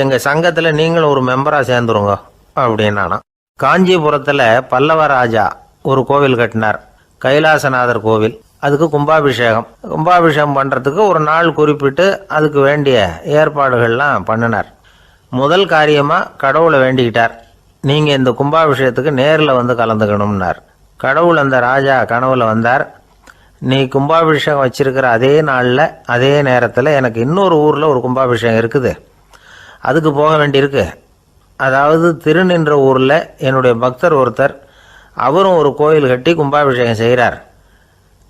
எங்கள் சங்கத்தில் நீங்களும் ஒரு மெம்பராக சேர்ந்துருங்க அப்படின்னானா. காஞ்சிபுரத்தில் பல்லவ ராஜா ஒரு கோவில் கட்டினார், கைலாசநாதர் கோவில். அதுக்கு கும்பாபிஷேகம் பண்ணுறதுக்கு ஒரு நாள் குறிப்பிட்டு அதுக்கு வேண்டிய ஏற்பாடுகள்லாம் பண்ணினார். முதல் காரியமாக கடவுளை வேண்டிக்கிட்டார், நீங்கள் இந்த கும்பாபிஷேகத்துக்கு நேரில் வந்து கலந்துக்கணும்னார். கடவுள் அந்த ராஜா கனவுல வந்தார். நீ கும்பாபிஷேகம் வச்சிருக்கிற அதே நாளில் அதே நேரத்தில் எனக்கு இன்னொரு ஊரில் ஒரு கும்பாபிஷேகம் இருக்குது, அதுக்கு போக வேண்டியிருக்கு. அதாவது திருநின்ற ஊரில் என்னுடைய பக்தர் ஒருத்தர், அவரும் ஒரு கோயில் கட்டி கும்பாபிஷேகம் செய்கிறார்,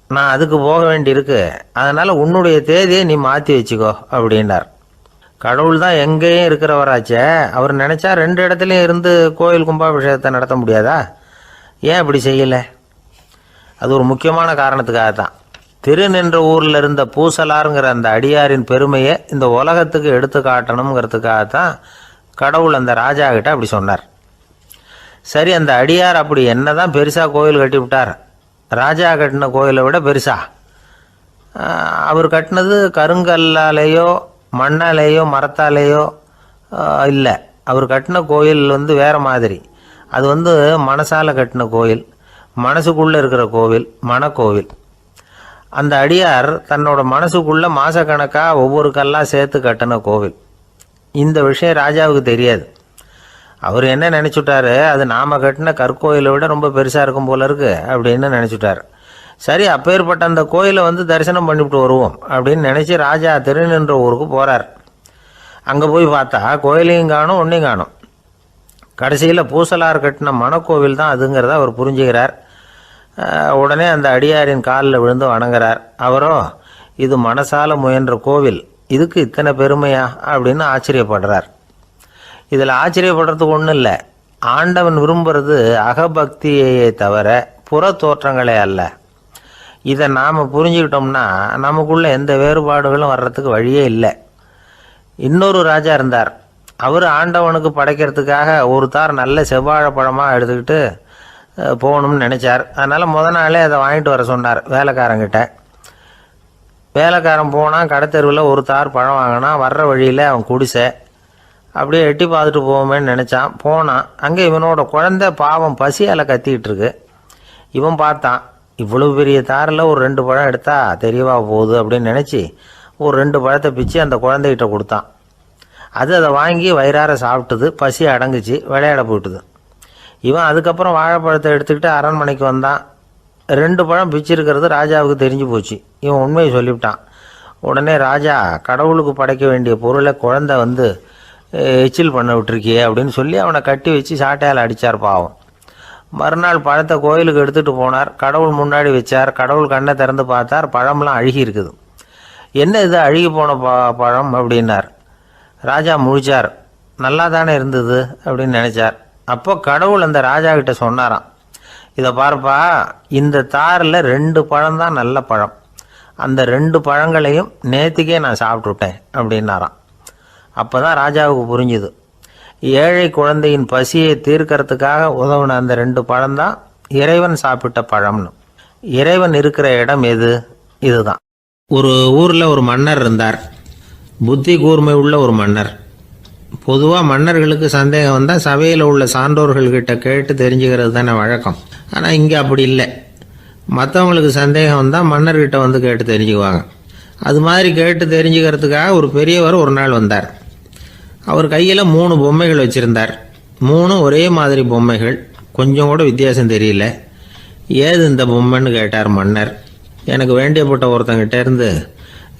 நான் அதுக்கு போக வேண்டியிருக்கு, அதனால் உன்னுடைய தேதியை நீ மாற்றி வச்சுக்கோ அப்படின்னார். கடவுள் தான் எங்கேயும் இருக்கிறவராச்சே, அவர் நினச்சா 2 இடத்துலையும் இருந்து கோயில் கும்பாபிஷேகத்தை நடத்த முடியாதா? ஏன் அப்படி செய்யலை? அது ஒரு முக்கியமான காரணத்துக்காகத்தான். திருநின்ற ஊரில் இருந்த பூசலாருங்கிற அந்த அடியாரின் பெருமையை இந்த உலகத்துக்கு எடுத்து காட்டணுங்கிறதுக்காகத்தான் கடவுள் அந்த ராஜா கிட்ட அப்படி சொன்னார். சரி, அந்த அடியார் அப்படி என்னதான் பெருசாக கோயில் கட்டி விட்டார்? ராஜா கட்டின கோயிலை விட பெருசா? அவர் கட்டினது கருங்கல்லாலேயோ மண்ணாலேயோ மரத்தாலேயோ இல்லை. அவர் கட்டின கோயில் வேறு மாதிரி. அது மனசால் கட்டின கோயில், மனசுக்குள்ளே இருக்கிற கோவில், மனக்கோவில். அந்த அடியார் தன்னோட மனசுக்குள்ளே மாதக்கணக்காக ஒவ்வொரு கல்லாக சேர்த்து கட்டின கோவில். இந்த விஷயம் ராஜாவுக்கு தெரியாது. அவர் என்ன நினச்சுட்டாரு, அது நாம் கட்டின கற்கோயிலை விட ரொம்ப பெருசாக இருக்கும் போல இருக்கு அப்படின்னு நினச்சிட்டார். சரி, அப்பேற்பட்ட அந்த கோயிலை தரிசனம் பண்ணிவிட்டு வருவோம் அப்படின்னு நினச்சி ராஜா திருநின்ற ஊருக்கு போகிறார். அங்கே போய் பார்த்தா கோயிலையும் காணும், ஒன்றையும் காணும். கடைசியில் பூசலார் கட்டின மனக்கோவில் தான் அதுங்கிறத அவர் புரிஞ்சுக்கிறார். உடனே அந்த அடியாரின் காலில் விழுந்து வணங்குறார். அவரோ, இது மனசால முயன்ற கோவில், இதுக்கு இத்தனை பெருமையா அப்படின்னு ஆச்சரியப்படுறார். இதில் ஆச்சரியப்படுறதுக்கு ஒன்றும் இல்லை. ஆண்டவன் விரும்புறது அகபக்தியையே தவிர புற தோற்றங்களே அல்ல. இதை நாம் புரிஞ்சுக்கிட்டோம்னா நமக்குள்ள எந்த வேறுபாடுகளும் வர்றதுக்கு வழியே இல்லை. இன்னொரு ராஜா இருந்தார். அவர் ஆண்டவனுக்கு படைக்கிறதுக்காக ஒரு தார் நல்ல செவ்வாழை பழமாக எடுத்துக்கிட்டு போகணும்னு நினச்சார். அதனால் நாளே அதை வாங்கிட்டு வர சொன்னார் வேலைக்காரங்கிட்ட. வேலைக்காரன் போனால் கடைத்தெருவில் ஒரு தார் பழம் வாங்கினா, வர்ற வழியில் அவன் குடிசை. அப்படியே எட்டி பார்த்துட்டு போவோமேன்னு நினச்சான். போனான். அங்கே இவனோட குழந்தை பாவம் பசியால் கத்திக்கிட்டு இருக்கு. இவன் பார்த்தான், இவ்வளவு பெரிய தாரில் ஒரு 2 பழம் எடுத்தா தெரியவா போகுது அப்படின்னு நினச்சி ஒரு 2 பழத்தை பிச்சு அந்த குழந்தைகிட்ட கொடுத்தான். அதை வாங்கி வயிறார சாப்பிட்டுது, பசி அடங்குச்சு, விளையாட போயிட்டுது. இவன் அதுக்கப்புறம் வாழைப்பழத்தை எடுத்துக்கிட்டு அரண்மனைக்கு வந்தான். 2 பழம் பிச்சிருக்கிறது ராஜாவுக்கு தெரிஞ்சு போச்சு. இவன் உண்மையை சொல்லிவிட்டான். உடனே ராஜா, கடவுளுக்கு படைக்க வேண்டிய பொருளை குழந்தை எச்சில் பண்ண விட்டுருக்கியே அப்படின்னு சொல்லி அவனை கட்டி வச்சு சாட்டையால் அடித்தார் பாவம். மறுநாள் பழத்தை கோயிலுக்கு எடுத்துகிட்டு போனார். கடவுள் முன்னாடி வச்சார். கடவுள் கண்ணை திறந்து பார்த்தார், பழம்லாம் அழுகி இருக்குது. என்ன இது அழுகி போன பழம் அப்படின்னார். ராஜா முழிச்சார். நல்லா தானே இருந்தது அப்படின்னு நினச்சார். அப்போ கடவுள் அந்த ராஜா கிட்ட சொன்னாராம், இதை பார்ப்பா, இந்த தாரில் 2 பழம் தான் நல்ல பழம், அந்த 2 பழங்களையும் நேற்றுக்கே நான் சாப்பிட்டுட்டேன் அப்படின்னாராம். அப்போ தான் ராஜாவுக்கு புரிஞ்சுது, ஏழை குழந்தையின் பசியை தீர்க்கறதுக்காக உதவுன அந்த 2 பழம்தான் இறைவன் சாப்பிட்ட பழம்னு. இறைவன் இருக்கிற இடம் எது? இதுதான். ஒரு ஊரில் ஒரு மன்னர் இருந்தார். புத்தி கூர்மை உள்ள ஒரு மன்னர். பொதுவாக மன்னர்களுக்கு சந்தேகம் வந்தால் சபையில் உள்ள சான்றோர்கள்கிட்ட கேட்டு தெரிஞ்சுக்கிறது தானே வழக்கம். ஆனால் இங்கே அப்படி இல்லை. மற்றவங்களுக்கு சந்தேகம் வந்தால் மன்னர்கிட்ட கேட்டு தெரிஞ்சுக்குவாங்க. அது மாதிரி கேட்டு தெரிஞ்சுக்கிறதுக்காக ஒரு பெரியவர் ஒரு நாள் வந்தார். அவர் கையில் 3 பொம்மைகள் வச்சுருந்தார். 3 ஒரே மாதிரி பொம்மைகள், கொஞ்சம் கூட வித்தியாசம் தெரியல. ஏது இந்த பொம்மைன்னு கேட்டார் மன்னர். எனக்கு வேண்டியப்பட்ட ஒருத்தங்கிட்ட இருந்து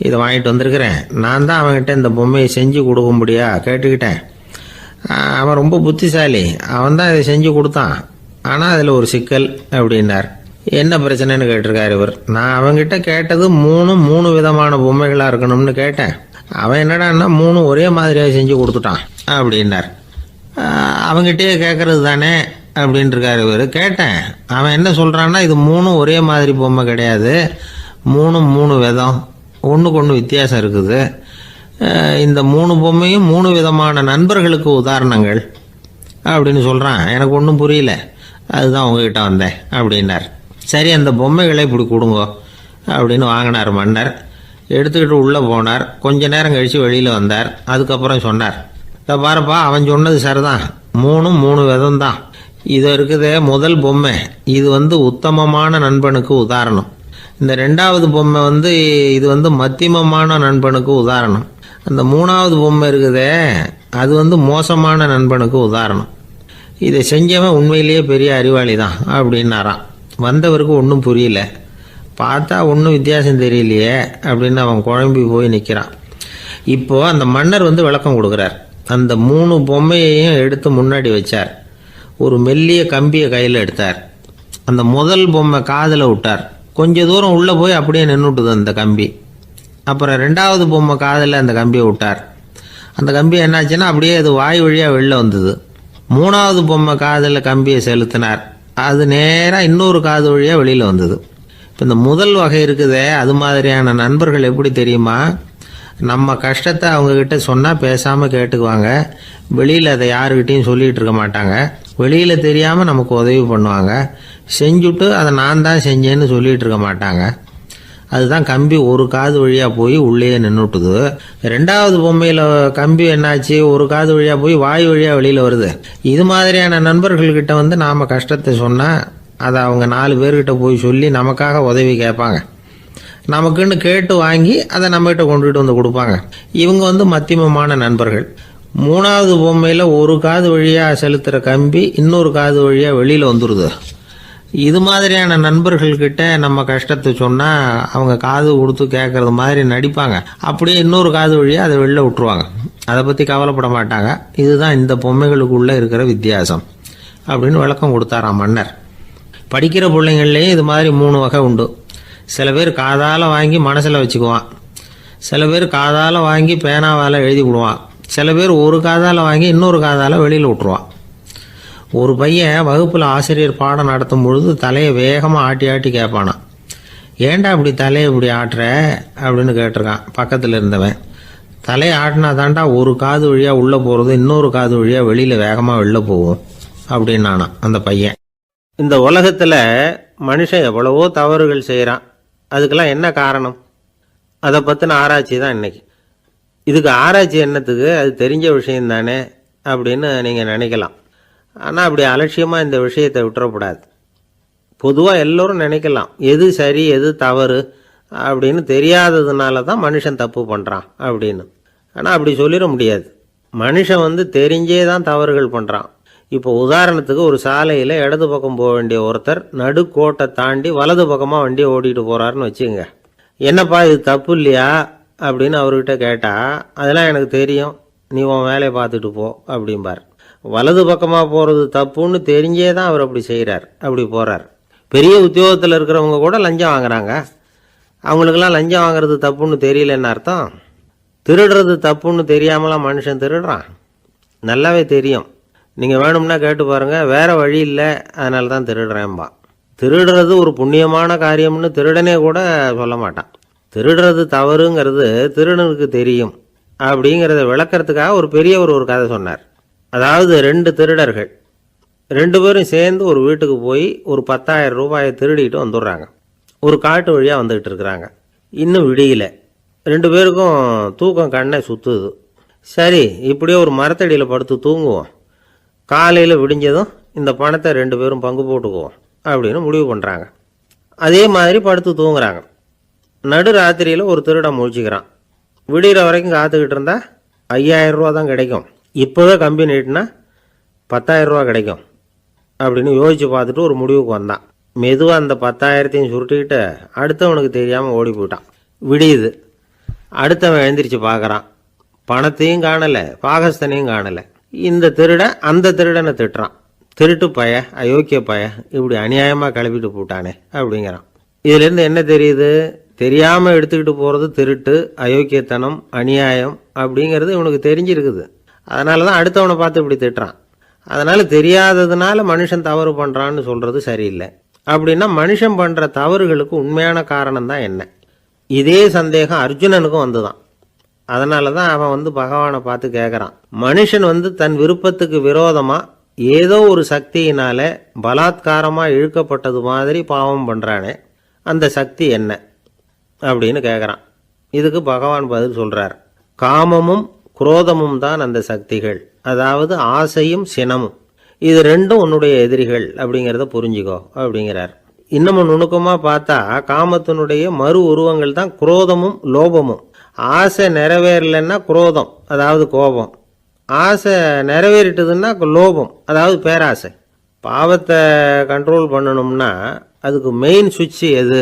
இதை வாங்கிட்டு வந்திருக்கிறேன், நான் தான் அவன்கிட்ட இந்த பொம்மையை செஞ்சு கொடுக்கும்படியா கேட்டுக்கிட்டேன். அவன் ரொம்ப புத்திசாலி, அவன் தான் இதை செஞ்சு கொடுத்தான். ஆனால் அதில் ஒரு சிக்கல் அப்படின்னார். என்ன பிரச்சனைன்னு கேட்டிருக்காரு இவர். நான் அவன்கிட்ட கேட்டது 3 விதமான பொம்மைகளாக இருக்கணும்னு கேட்டேன். அவன் என்னடான்னா 3 ஒரே மாதிரியாக செஞ்சு கொடுத்துட்டான் அப்படின்னார். அவங்ககிட்டயே கேட்கறது தானே அப்படின்ட்டுருக்காரு இவர். கேட்டேன், அவன் என்ன சொல்கிறான்னா, இது மூணும் ஒரே மாதிரி பொம்மை கிடையாது, மூணும் மூணு விதம், ஒன்றுக்கு ஒன்று வித்தியாசம் இருக்குது. இந்த மூணு பொம்மையும் மூணு விதமான நண்பர்களுக்கு உதாரணங்கள் அப்படின்னு சொல்கிறான். எனக்கு ஒன்றும் புரியல, அதுதான் உங்ககிட்ட வந்தேன் அப்படின்னார். சரி, அந்த பொம்மைகளை இப்படி கொடுங்க அப்படின்னு வாங்கினார் மன்னர். எடுத்துக்கிட்டு உள்ளே போனார். கொஞ்ச நேரம் கழித்து வெளியில் வந்தார். அதுக்கப்புறம் சொன்னார், இதை பாருப்பா, அவன் சொன்னது சரிதான், மூணும் மூணு விதம் தான். இது இருக்குது முதல் பொம்மை, இது உத்தமமான நண்பனுக்கு உதாரணம். இந்த ரெண்டாவது பொம்மை இது மத்தியமமான நண்பனுக்கு உதாரணம். அந்த மூணாவது பொம்மை இருக்குதே, அது மோசமான நண்பனுக்கு உதாரணம். இதை செஞ்சவன் உண்மையிலேயே பெரிய அறிவாளி தான் அப்படின்னாராம். வந்தவருக்கு ஒன்றும் புரியல. பார்த்தா ஒன்றும் வித்தியாசம் தெரியலையே அப்படின்னு அவன் குழம்பி போய் நிற்கிறான். இப்போது அந்த மன்னர் விளக்கம் கொடுக்குறார். அந்த மூணு பொம்மையையும் எடுத்து முன்னாடி வச்சார். ஒரு மெல்லிய கம்பியை கையில் எடுத்தார். அந்த முதல் பொம்மை காதில் விட்டார். கொஞ்ச தூரம் உள்ளே போய் அப்படியே நின்றுட்டுது அந்த கம்பி. அப்புறம் ரெண்டாவது பொம்மை காதில் அந்த கம்பியை விட்டார். அந்த கம்பி என்னாச்சுன்னா அப்படியே அது வாய் வழியாக வெளில வந்தது. மூணாவது பொம்மை காதில் கம்பியை செலுத்தினார். அது நேராக இன்னொரு காது வழியாக வெளியில் வந்தது. இப்போ இந்த முதல் வகை இருக்குதே, அது மாதிரியான நண்பர்கள் எப்படி தெரியுமா? நம்ம கஷ்டத்தை அவங்கக்கிட்ட சொன்னால் பேசாமல் கேட்டுக்குவாங்க. வெளியில் அதை யாருக்கிட்டையும் சொல்லிகிட்டு இருக்க மாட்டாங்க. வெளியில் தெரியாமல் நமக்கு உதவி பண்ணுவாங்க. செஞ்சுட்டு அதை நான் தான் செஞ்சேன்னு சொல்லிகிட்டு இருக்க மாட்டாங்க. அதுதான் கம்பி ஒரு காது வழியாக போய் உள்ளே நின்றுட்டுது. ரெண்டாவது பொம்மையில் கம்பி என்னாச்சு, ஒரு காது வழியாக போய் வாய் வழியாக வெளியில் வருது. இது மாதிரியான நண்பர்கள்கிட்ட நாம் கஷ்டத்தை சொன்னால் அதை அவங்க 4 பேர்கிட்ட போய் சொல்லி நமக்காக உதவி கேட்பாங்க. நமக்குன்னு கேட்டு வாங்கி அதை நம்மகிட்ட கொண்டுகிட்டு வந்து கொடுப்பாங்க. இவங்க மத்தியமமான நண்பர்கள். மூணாவது பொம்மையில் ஒரு காது வழியாக செலுத்துகிற கம்பி இன்னொரு காது வழியாக வெளியில் வந்துடுது. இது மாதிரியான நண்பர்கள்கிட்ட நம்ம கஷ்டத்தை சொன்னால் அவங்க காது கொடுத்து கேட்குறது மாதிரி நடிப்பாங்க. அப்படியே இன்னொரு காது வழியாக அதை வெளில விட்டுருவாங்க. அதை பற்றி கவலைப்பட மாட்டாங்க. இதுதான் இந்த பொம்மைகளுக்குள்ளே இருக்கிற வித்தியாசம் அப்படின்னு விளக்கம் கொடுத்தாராம் மன்னர். படிக்கிற பிள்ளைங்கள்லேயும் இது மாதிரி 3 வகை உண்டு. சில பேர் காதால் வாங்கி மனசில் வச்சுக்குவான். சில பேர் காதால் வாங்கி பேனாவால் எழுதி விடுவான். சில பேர் ஒரு காதால் வாங்கி இன்னொரு காதால் வெளியில் விட்டுருவான். ஒரு பையன் வகுப்பில் ஆசிரியர் பாடம் நடத்தும் பொழுது தலையை வேகமாக ஆட்டி ஆட்டி கேட்பானான். ஏன்டா இப்படி தலையை இப்படி ஆட்டுற அப்படின்னு கேட்டிருக்கான் பக்கத்தில் இருந்தவன். தலையை ஆட்டினா தாண்டா ஒரு காது வழியாக உள்ளே போகிறது, இன்னொரு காது வழியாக வெளியில் வேகமாக வெளில போகும் அப்படின்னானா அந்த பையன். இந்த உலகத்தில் மனுஷன் எவ்வளவோ தவறுகள் செய்கிறான். அதுக்கெல்லாம் என்ன காரணம்? அதை பற்றின ஆராய்ச்சி தான் இன்றைக்கி. இதுக்கு ஆராய்ச்சி என்னத்துக்கு, அது தெரிஞ்ச விஷயம் தானே அப்படின்னு நீங்கள் நினைக்கலாம். ஆனால் அப்படி அலட்சியமாக இந்த விஷயத்தை விட்டுறக்கூடாது. பொதுவாக எல்லோரும் நினைக்கலாம், எது சரி எது தவறு அப்படின்னு தெரியாததுனால தான் மனுஷன் தப்பு பண்ணுறான் அப்படின்னு. ஆனால் அப்படி சொல்லிட முடியாது. மனுஷன் தெரிஞ்சே தான் தவறுகள் பண்ணுறான். இப்போ உதாரணத்துக்கு ஒரு சாலையில் இடது பக்கம் போக வேண்டிய ஒருத்தர் நடுக்கோட்டை தாண்டி வலது பக்கமாக வண்டியை ஓட்டிகிட்டு போகிறாருன்னு வச்சுக்கோங்க. என்னப்பா இது தப்பு இல்லையா அப்படின்னு அவர்கிட்ட கேட்டால், அதெல்லாம் எனக்கு தெரியும், நீ உன் வேலையை பார்த்துட்டு போ அப்படிம்பார். வலது பக்கமாக போகிறது தப்புன்னு தெரிஞ்சே தான் அவர் அப்படி செய்கிறார், அப்படி போகிறார். பெரிய உத்தியோகத்தில் இருக்கிறவங்க கூட லஞ்சம் வாங்குறாங்க. அவங்களுக்கெல்லாம் லஞ்சம் வாங்குறது தப்புன்னு தெரியலன்னு அர்த்தம். திருடுறது தப்புன்னு தெரியாமலாம் மனுஷன் திருடுறான். நல்லாவே தெரியும். நீங்கள் வேணும்னா கேட்டு பாருங்கள், வேறு வழி இல்லை அதனால தான் திருடுறேன்பா. திருடுறது ஒரு புண்ணியமான காரியம்னு திருடனே கூட சொல்ல மாட்டான். திருடுறது தவறுங்கிறது திருடனுக்கு தெரியும் அப்படிங்கிறத விளக்கிறதுக்காக ஒரு பெரியவர் ஒரு கதை சொன்னார். அதாவது 2 திருடர்கள் 2 பேரும் சேர்ந்து ஒரு வீட்டுக்கு போய் ஒரு 10,000 ரூபாயை திருடிட்டு வந்துடுறாங்க. ஒரு காட்டு வழியாக வந்துக்கிட்டு இருக்கிறாங்க. இன்னும் விடியல. 2 பேருக்கும் தூக்கம் கண்ணை சுற்றுது. சரி, இப்படியே ஒரு மரத்தடியில் படுத்து தூங்குவோம், காலையில் விடிஞ்சதும் இந்த பணத்தை 2 பேரும் பங்கு போட்டுக்குவோம் அப்படின்னு முடிவு பண்ணுறாங்க. அதே மாதிரி படுத்து தூங்குறாங்க. நடு ராத்திரியில் ஒரு திருடன் முழிச்சிக்கிறான். விடிகிற வரைக்கும் காத்துக்கிட்டு இருந்தால் 5,000 ரூபா தான் கிடைக்கும், இப்போவே கம்பி நீட்டினா 10,000 ரூபா கிடைக்கும் அப்படின்னு யோசித்து பார்த்துட்டு ஒரு முடிவுக்கு வந்தான். மெதுவாக அந்த 10,000த்தையும் சுருட்டிக்கிட்டு அடுத்தவனுக்கு தெரியாமல் ஓடி போயிட்டான். விடியுது. அடுத்தவன் எழுந்திரிச்சு பார்க்குறான். பணத்தையும் காணலை, பாகஸ்தனையும் காணலை. இந்த திருடன் அந்த திருடனை திட்டுறான். திருட்டு பய, அயோக்கிய பய, இப்படி அநியாயமாக கிளப்பிட்டு போட்டானே அப்படிங்கிறான். இதுலேருந்து என்ன தெரியுது? தெரியாமல் எடுத்துக்கிட்டு போகிறது திருட்டு, அயோக்கியத்தனம், அநியாயம் அப்படிங்கிறது இவனுக்கு தெரிஞ்சிருக்குது. அதனால தான் அடுத்தவனை பார்த்து இப்படி திட்டுறான். அதனால் தெரியாததுனால மனுஷன் தவறு பண்ணுறான்னு சொல்கிறது சரியில்லை. அப்படின்னா மனுஷன் பண்ணுற தவறுகளுக்கு உண்மையான காரணம் தான் என்ன? இதே சந்தேகம் அர்ஜுனனுக்கும் வந்துதான். அதனால தான் அவன் பகவானை பார்த்து கேட்குறான், மனுஷன் தன் விருப்பத்துக்கு விரோதமாக ஏதோ ஒரு சக்தியினால பலாத்காரமாக இழுக்கப்பட்டது மாதிரி பாவம் பண்ணுறானே, அந்த சக்தி என்ன அப்படின்னு கேட்குறான். இதுக்கு பகவான் பதில் சொல்கிறார், காமமும் குரோதமும் தான் அந்த சக்திகள், அதாவது ஆசையும் சினமும். இது ரெண்டும் உன்னுடைய எதிரிகள் அப்படிங்கிறத புரிஞ்சுக்கோ அப்படிங்கிறார். இன்னமும் நுணுக்கமாக பார்த்தா காமத்தினுடைய மறு உருவங்கள் தான் குரோதமும் லோபமும். ஆசை நிறைவேறலைன்னா குரோதம், அதாவது கோபம். ஆசை நிறைவேறிட்டதுன்னா லோபம், அதாவது பேராசை. பாவத்தை கண்ட்ரோல் பண்ணணும்னா அதுக்கு மெயின் சுவிட்ச் எது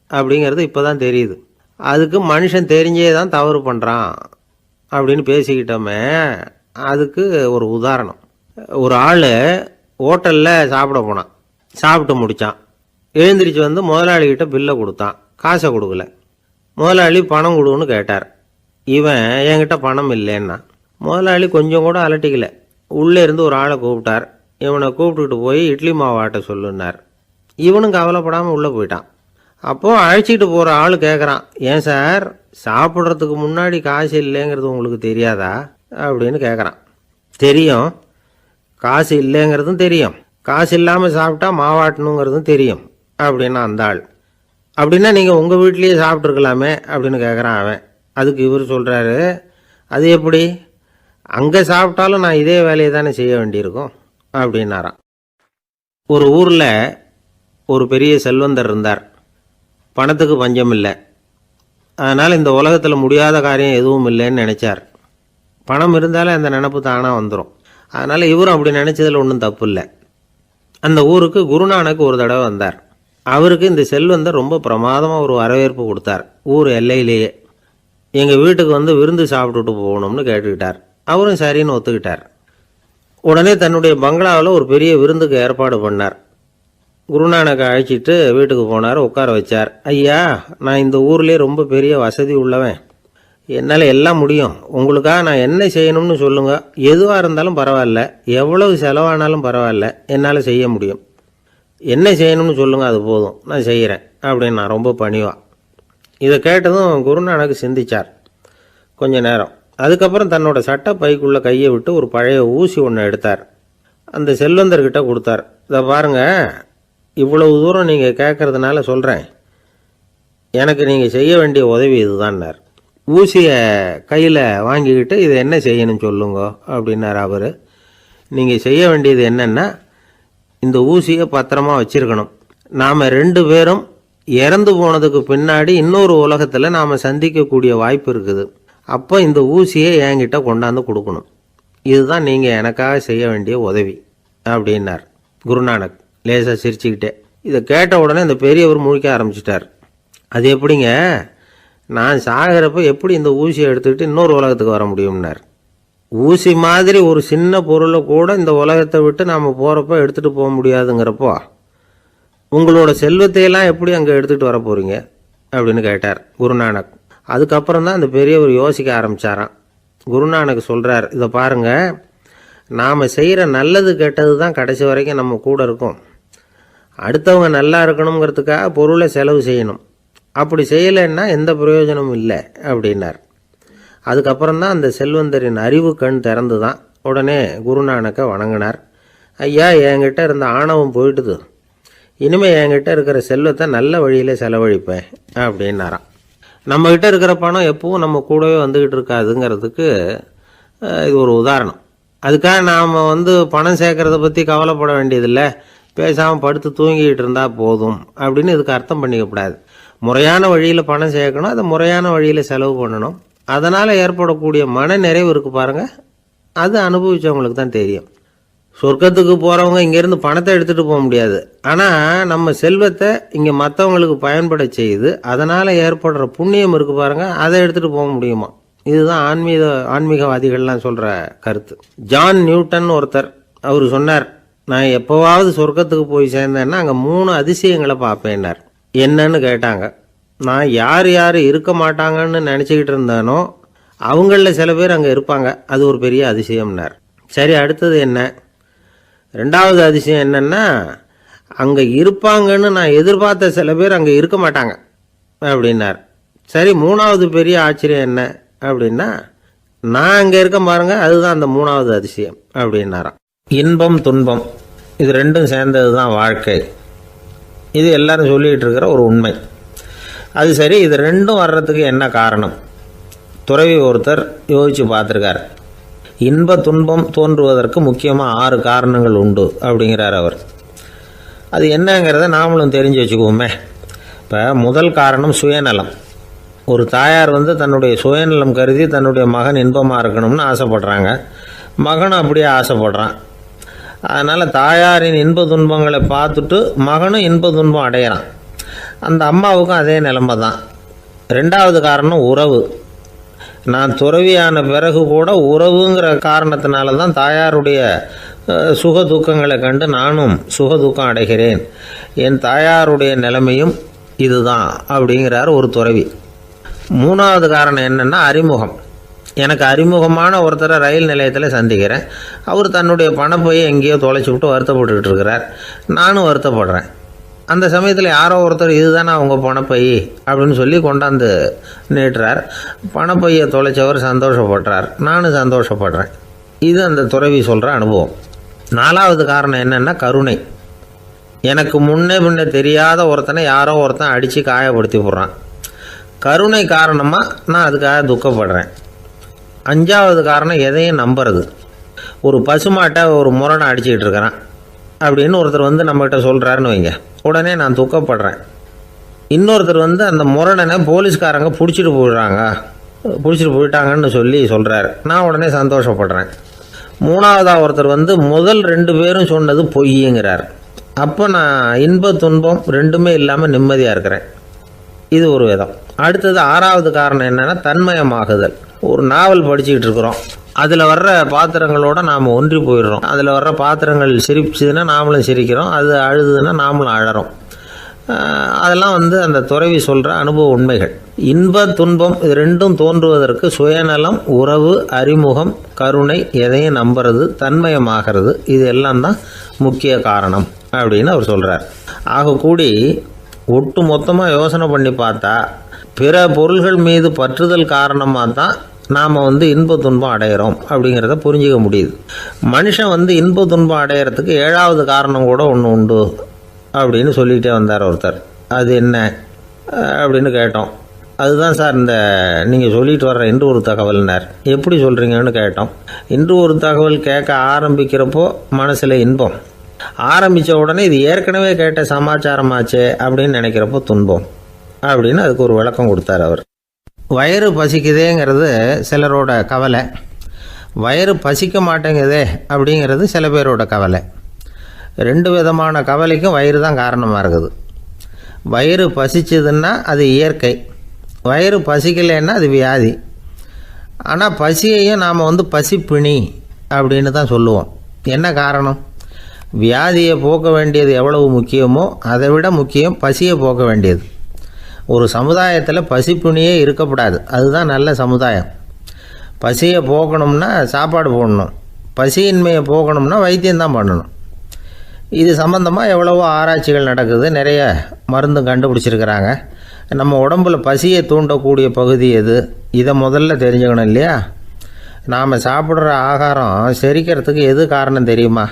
அப்படிங்கிறது இப்போ தான் தெரியுது. அதுக்கு மனுஷன் தெரிஞ்சே தான் தவறு பண்ணுறான் அப்படின்னு பேசிக்கிட்டோமே. அதுக்கு ஒரு உதாரணம், ஒரு ஆள் ஹோட்டலில் சாப்பிட போனான், சாப்பிட்டு முடித்தான், எழுந்திரிச்சு முதலாளிகிட்ட பில்லை கொடுத்தான், காசை கொடுக்கல. முதலாளி பணம் கொடுன்னு கேட்டார். இவன் என்கிட்ட பணம் இல்லைன்னா. முதலாளி கொஞ்சம் கூட அலட்டிக்கல, உள்ளே இருந்து ஒரு ஆளை கூப்பிட்டார். இவனை கூப்பிட்டுட்டு போய் இட்லி மாவாட்ட சொல்லுன்னார். இவனும் கவலைப்படாமல் உள்ளே போயிட்டான். அப்போது அழைச்சிட்டு போகிற ஆள் கேட்குறான், ஏன் சார் சாப்பிட்றதுக்கு முன்னாடி காசு இல்லைங்கிறது உங்களுக்கு தெரியாதா அப்படின்னு கேட்குறான். தெரியும், காசு இல்லைங்கிறதும் தெரியும், காசு இல்லாமல் சாப்பிட்டா மாவாட்டணுங்கிறதும் தெரியும் அப்படின்னா அந்த ஆள். அப்படின்னா நீங்கள் உங்கள் வீட்லேயே சாப்பிட்ருக்கலாமே அப்படின்னு கேட்குறான் அவன். அதுக்கு இவர் சொல்கிறாரு, அது எப்படி, அங்கே சாப்பிட்டாலும் நான் இதே வேலையை தானே செய்ய வேண்டியிருக்கும் அப்படின்னாராம். ஒரு ஊரில் ஒரு பெரிய செல்வந்தர் இருந்தார். பணத்துக்கு பஞ்சம் இல்லை. அதனால் இந்த உலகத்தில் முடியாத காரியம் எதுவும் இல்லைன்னு நினச்சார். பணம் இருந்தாலே அந்த நினப்பு தானாக வந்துடும். அதனால் இவரும் அப்படி நினச்சதில் ஒன்றும் தப்பு இல்லை. அந்த ஊருக்கு குருநானக் ஒரு தடவை வந்தார். அவருக்கு இந்த செல்வந்தர் ரொம்ப பிரமாதமாக ஒரு வரவேற்பு கொடுத்தார். ஊர் எல்லையிலேயே எங்கள் வீட்டுக்கு விருந்து சாப்பிட்டுட்டு போகணும்னு கேட்டுக்கிட்டார். அவரும் சரின்னு ஒத்துக்கிட்டார். உடனே தன்னுடைய பங்களாவில் ஒரு பெரிய விருந்துக்கு ஏற்பாடு பண்ணார். குருநானக்கை அழைச்சிட்டு வீட்டுக்கு போனார், உட்கார வச்சார். ஐயா, நான் இந்த ஊர்லேயே ரொம்ப பெரிய வசதி உள்ளவன், என்னால் எல்லாம் முடியும், உங்களுக்காக நான் என்ன செய்யணும்னு சொல்லுங்கள், எதுவாக இருந்தாலும் பரவாயில்ல, எவ்வளவு செலவானாலும் பரவாயில்ல, என்னால் செய்ய முடியும், என்ன செய்யணும்னு சொல்லுங்கள், அது போதும், நான் செய்கிறேன் அப்படின்னு நான் ரொம்ப பணிவா. இதை கேட்டதும் குருநானக் சிந்திச்சார் கொஞ்ச நேரம். அதுக்கப்புறம் தன்னோட சட்டை பைக்குள்ளே கையை விட்டு ஒரு பழைய ஊசி ஒன்று எடுத்தார். அந்த செல்வந்தர்கிட்ட கொடுத்தார். இதை பாருங்கள், இவ்வளவு தூரம் நீங்கள் கேட்கறதுனால சொல்கிறேன், எனக்கு நீங்கள் செய்ய வேண்டிய உதவி இதுதான்னார். ஊசியை கையில் வாங்கிக்கிட்டு இதை என்ன செய்யணும்னு சொல்லுங்க அப்படின்னார் அவர். நீங்கள் செய்ய வேண்டியது என்னென்னா, இந்த ஊசியை பத்திரமா வச்சிருக்கணும். நாம் 2 பேரும் இறந்து போனதுக்கு பின்னாடி இன்னொரு உலகத்தில் நாம் சந்திக்கக்கூடிய வாய்ப்பு இருக்குது. அப்போ இந்த ஊசியை என்கிட்ட கொண்டாந்து கொடுக்கணும். இதுதான் நீங்கள் எனக்காக செய்ய வேண்டிய உதவி அப்படின்னார் குருநானக் லேசாக சிரிச்சுக்கிட்டே. இதை கேட்ட உடனே இந்த பெரியவர் முழிக்க ஆரம்பிச்சிட்டார். அது எப்படிங்க, நான் சாகிறப்ப எப்படி இந்த ஊசியை எடுத்துக்கிட்டு இன்னொரு உலகத்துக்கு வர முடியும்னார். ஊசி மாதிரி ஒரு சின்ன பொருளை கூட இந்த உலகத்தை விட்டு நாம் போகிறப்ப எடுத்துகிட்டு போக முடியாதுங்கிறப்போ உங்களோட செல்வத்தையெல்லாம் எப்படி அங்கே எடுத்துகிட்டு வர போகிறீங்க அப்படின்னு கேட்டார் குருநானக். அதுக்கப்புறம் தான் அந்த பெரியவர் யோசிக்க ஆரம்பித்தாராம். குருநானக் சொல்கிறார், இதை பாருங்கள், நாம் செய்கிற நல்லது கெட்டது தான் கடைசி வரைக்கும் நம்ம கூட இருக்கும். அடுத்தவங்க நல்லா இருக்கணுங்கிறதுக்காக பொருளை செலவு செய்யணும், அப்படி செய்யலைன்னா எந்த பிரயோஜனமும் இல்லை அப்படின்னார். அதுக்கப்புறம் தான் அந்த செல்வந்தரின் அறிவு கண் திறந்து தான். உடனே குருநானக்கை வணங்கினார். ஐயா, என்கிட்ட இருந்த ஆணவம் போயிட்டுது, இனிமேல் என்கிட்ட இருக்கிற செல்வத்தை நல்ல வழியில் செலவழிப்பேன் அப்படின்னாராம். நம்மக்கிட்ட இருக்கிற பணம் எப்பவும் நம்ம கூடவே வந்துக்கிட்டு இருக்காதுங்கிறதுக்கு இது ஒரு உதாரணம். அதுக்காக நாம் பணம் சேர்க்கறத பற்றி கவலைப்பட வேண்டியதில்லை, பேசாமல் படுத்து தூங்கிக்கிட்டு இருந்தால் போதும் அப்படின்னு இதுக்கு அர்த்தம் பண்ணிக்கப்படாது. முறையான வழியில் பணம் சேர்க்கணும், அதை முறையான வழியில் செலவு பண்ணணும். அதனால் ஏற்படக்கூடிய மன நிறைவு இருக்குது பாருங்கள், அது அனுபவித்தவங்களுக்கு தான் தெரியும். சொர்க்கத்துக்கு போகிறவங்க இங்கேருந்து பணத்தை எடுத்துகிட்டு போக முடியாது, ஆனால் நம்ம செல்வத்தை இங்கே மற்றவங்களுக்கு பயன்பட செய்து அதனால் ஏற்படுற புண்ணியம் இருக்குது பாருங்கள், அதை எடுத்துகிட்டு போக முடியுமா. இதுதான் ஆன்மீகவாதிகள்லாம் சொல்கிற கருத்து. ஜான் நியூட்டன் ஒருத்தர், அவர் சொன்னார், நான் எப்போவாவது சொர்க்கத்துக்கு போய் சேர்ந்தேன்னா அங்கே 3 அதிசயங்களை பார்ப்பேன்னார். என்னன்னு கேட்டாங்க. நான் யார் யார் இருக்க மாட்டாங்கன்னு நினச்சிக்கிட்டு இருந்தானோ அவங்களில் சில பேர் அங்கே இருப்பாங்க, அது ஒரு பெரிய அதிசயம்னார். சரி, அடுத்தது என்ன? ரெண்டாவது அதிசயம் என்னென்னா, அங்கே இருப்பாங்கன்னு நான் எதிர்பார்த்த சில பேர் அங்கே இருக்க மாட்டாங்க அப்படின்னார். சரி, மூணாவது பெரிய ஆச்சரியம் என்ன அப்படின்னா, நான் அங்கே இருக்க பாருங்க, அதுதான் அந்த மூணாவது அதிசயம் அப்படின்னாராம். இன்பம் துன்பம் இது ரெண்டும் சேர்ந்தது தான் வாழ்க்கை. இது எல்லாரும் சொல்லிகிட்டு இருக்கிற ஒரு உண்மை. அது சரி, இது ரெண்டும் வர்றதுக்கு என்ன காரணம்? துறவி ஒருத்தர் யோசித்து பார்த்துருக்கார். இன்ப துன்பம் தோன்றுவதற்கு முக்கியமாக 6 காரணங்கள் உண்டு அப்படிங்கிறார் அவர். அது என்னங்கிறத நாமளும் தெரிஞ்சு வச்சுக்குவோமே. இப்போ முதல் காரணம் சுயநலம். ஒரு தாயார் தன்னுடைய சுயநலம் கருதி தன்னுடைய மகன் இன்பமாக இருக்கணும்னு ஆசைப்படுறாங்க. மகனும் அப்படியே ஆசைப்படுறான். அதனால் தாயாரின் இன்ப துன்பங்களை பார்த்துட்டு மகனும் இன்ப துன்பம் அடையிறான். அந்த அம்மாவுக்கும் அதே நிலைமை தான். ரெண்டாவது காரணம் உறவு. நான் துறவியான பிறகு கூட உறவுங்கிற காரணத்தினால தான் தாயாருடைய சுக துக்கங்களை கண்டு நானும் சுக துக்கம் அடைகிறேன். என் தாயாருடைய நிலைமையும் இதுதான் அப்படிங்கிறார் ஒரு துறவி. மூணாவது காரணம் என்னென்னா அறிமுகம். எனக்கு அறிமுகமான ஒருத்தரை ரயில் நிலையத்தில் சந்திக்கிறேன். அவர் தன்னுடைய பணப்பையை எங்கேயோ தொலைச்சி விட்டு வருத்தப்பட்டுக்கிட்டு இருக்கிறார். நானும் வருத்தப்படுறேன். அந்த சமயத்தில் யாரோ ஒருத்தர் இதுதானே அவங்க பணப்பை அப்படின்னு சொல்லி கொண்டாந்து நீட்டுறார். பணப்பையை தொலைச்சவர் சந்தோஷப்படுறார், நானும் சந்தோஷப்படுறேன். இது அந்த துறவி சொல்கிற அனுபவம். நாலாவது காரணம் என்னென்னா கருணை. எனக்கு முன்னே தெரியாத ஒருத்தனை யாரோ ஒருத்தன் அடித்து காயப்படுத்தி போடுறான். கருணை காரணமாக நான் அதுக்காக துக்கப்படுறேன். அஞ்சாவது காரணம் எதையும் நம்புறது. ஒரு பசுமாட்டை ஒரு முரணை அடிச்சுக்கிட்டு இருக்கிறான் அப்படின்னு ஒருத்தர் நம்மகிட்ட சொல்கிறாருன்னு வைங்க, உடனே நான் துக்கப்படுறேன். இன்னொருத்தர் அந்த முரணனை போலீஸ்காரங்க பிடிச்சிட்டு போயிட்டாங்கன்னு சொல்கிறாரு, நான் உடனே சந்தோஷப்படுறேன். மூணாவதாக ஒருத்தர் முதல் 2 பேரும் சொன்னது பொய்யுங்கிறார். அப்போ நான் இன்ப துன்பம் ரெண்டுமே இல்லாமல் நிம்மதியாக இருக்கிறேன். இது ஒரு விதம். அடுத்தது 6வது காரணம் என்னென்னா தன்மயமாகுதல். ஒரு நாவல் படிச்சுக்கிட்டு இருக்கிறோம், அதில் வர்ற பாத்திரங்களோட நாம் ஒன்றி போயிடுறோம். அதில் வர்ற பாத்திரங்கள் சிரிச்சுதுன்னா நாமளும் சிரிக்கிறோம், அது அழுதுன்னா நாமளும் அழறோம். அதெல்லாம் அந்த துறவி சொல்கிற அனுபவ உண்மைகள். இன்ப துன்பம் இது ரெண்டும் தோன்றுவதற்கு சுயநலம், உறவு, அறிமுகம், கருணை, எதையும் நம்புறது, தன்மயமாகிறது, இது எல்லாம் தான் முக்கிய காரணம் அப்படின்னு அவர் சொல்கிறார். ஆகக்கூடி ஒட்டு மொத்தமாக யோசனை பண்ணி பார்த்தா பிற பொருள்கள் மீது பற்றுதல் காரணமாக தான் நாம் இன்ப துன்பம் அடையிறோம் அப்படிங்கிறத புரிஞ்சிக்க முடியுது. மனுஷன் இன்ப துன்பம் அடையிறதுக்கு 7வது காரணம் கூட ஒன்று உண்டு அப்படின்னு சொல்லிகிட்டே வந்தார் ஒருத்தர். அது என்ன அப்படின்னு கேட்டோம். அதுதான் சார் இந்த நீங்கள் சொல்லிட்டு வர்ற இன்று ஒரு தகவல்னார். எப்படி சொல்கிறீங்கன்னு கேட்டோம். இன்று ஒரு தகவல் கேட்க ஆரம்பிக்கிறப்போ மனசில் இன்பம், ஆரம்பித்த உடனே இது ஏற்கனவே கேட்ட சமாச்சாரமாச்சே அப்படின்னு நினைக்கிறப்போ துன்பம் அப்படின்னு அதுக்கு ஒரு விளக்கம் கொடுத்தார் அவர். வயிறு பசிக்குதேங்கிறது சிலரோட கவலை, வயிறு பசிக்க மாட்டேங்குதே அப்படிங்கிறது சில பேரோட கவலை. 2 விதமான கவலைக்கும் வயிறு தான் காரணமாக இருக்குது. வயிறு பசிச்சதுன்னா அது இயற்கை, வயிறு பசிக்கலைன்னா அது வியாதி. ஆனால் பசியையும் நாம் பசிப்பிணி அப்படின்னு தான் சொல்லுவோம். என்ன காரணம்? வியாதியை போக்க வேண்டியது எவ்வளவு முக்கியமோ அதை விட முக்கியம் பசியை போக்க வேண்டியது. ஒரு சமுதாயத்தில் பசிப்பிணியே இருக்கக்கூடாது, அதுதான் நல்ல சமுதாயம். பசியை போக்கணும்னா சாப்பாடு போடணும், பசியின்மையை போக்கணும்னா வைத்தியம்தான் பண்ணணும். இது சம்பந்தமாக எவ்வளவோ ஆராய்ச்சிகள் நடக்குது, நிறைய மருந்து கண்டுபிடிச்சிருக்கிறாங்க. நம்ம உடம்புல பசியை தூண்டக்கூடிய பகுதி எது, இதை முதல்ல தெரிஞ்சுக்கணும் இல்லையா? நாம் சாப்பிட்ற ஆகாரம் செரிக்கிறதுக்கு எது காரணம் தெரியுமா?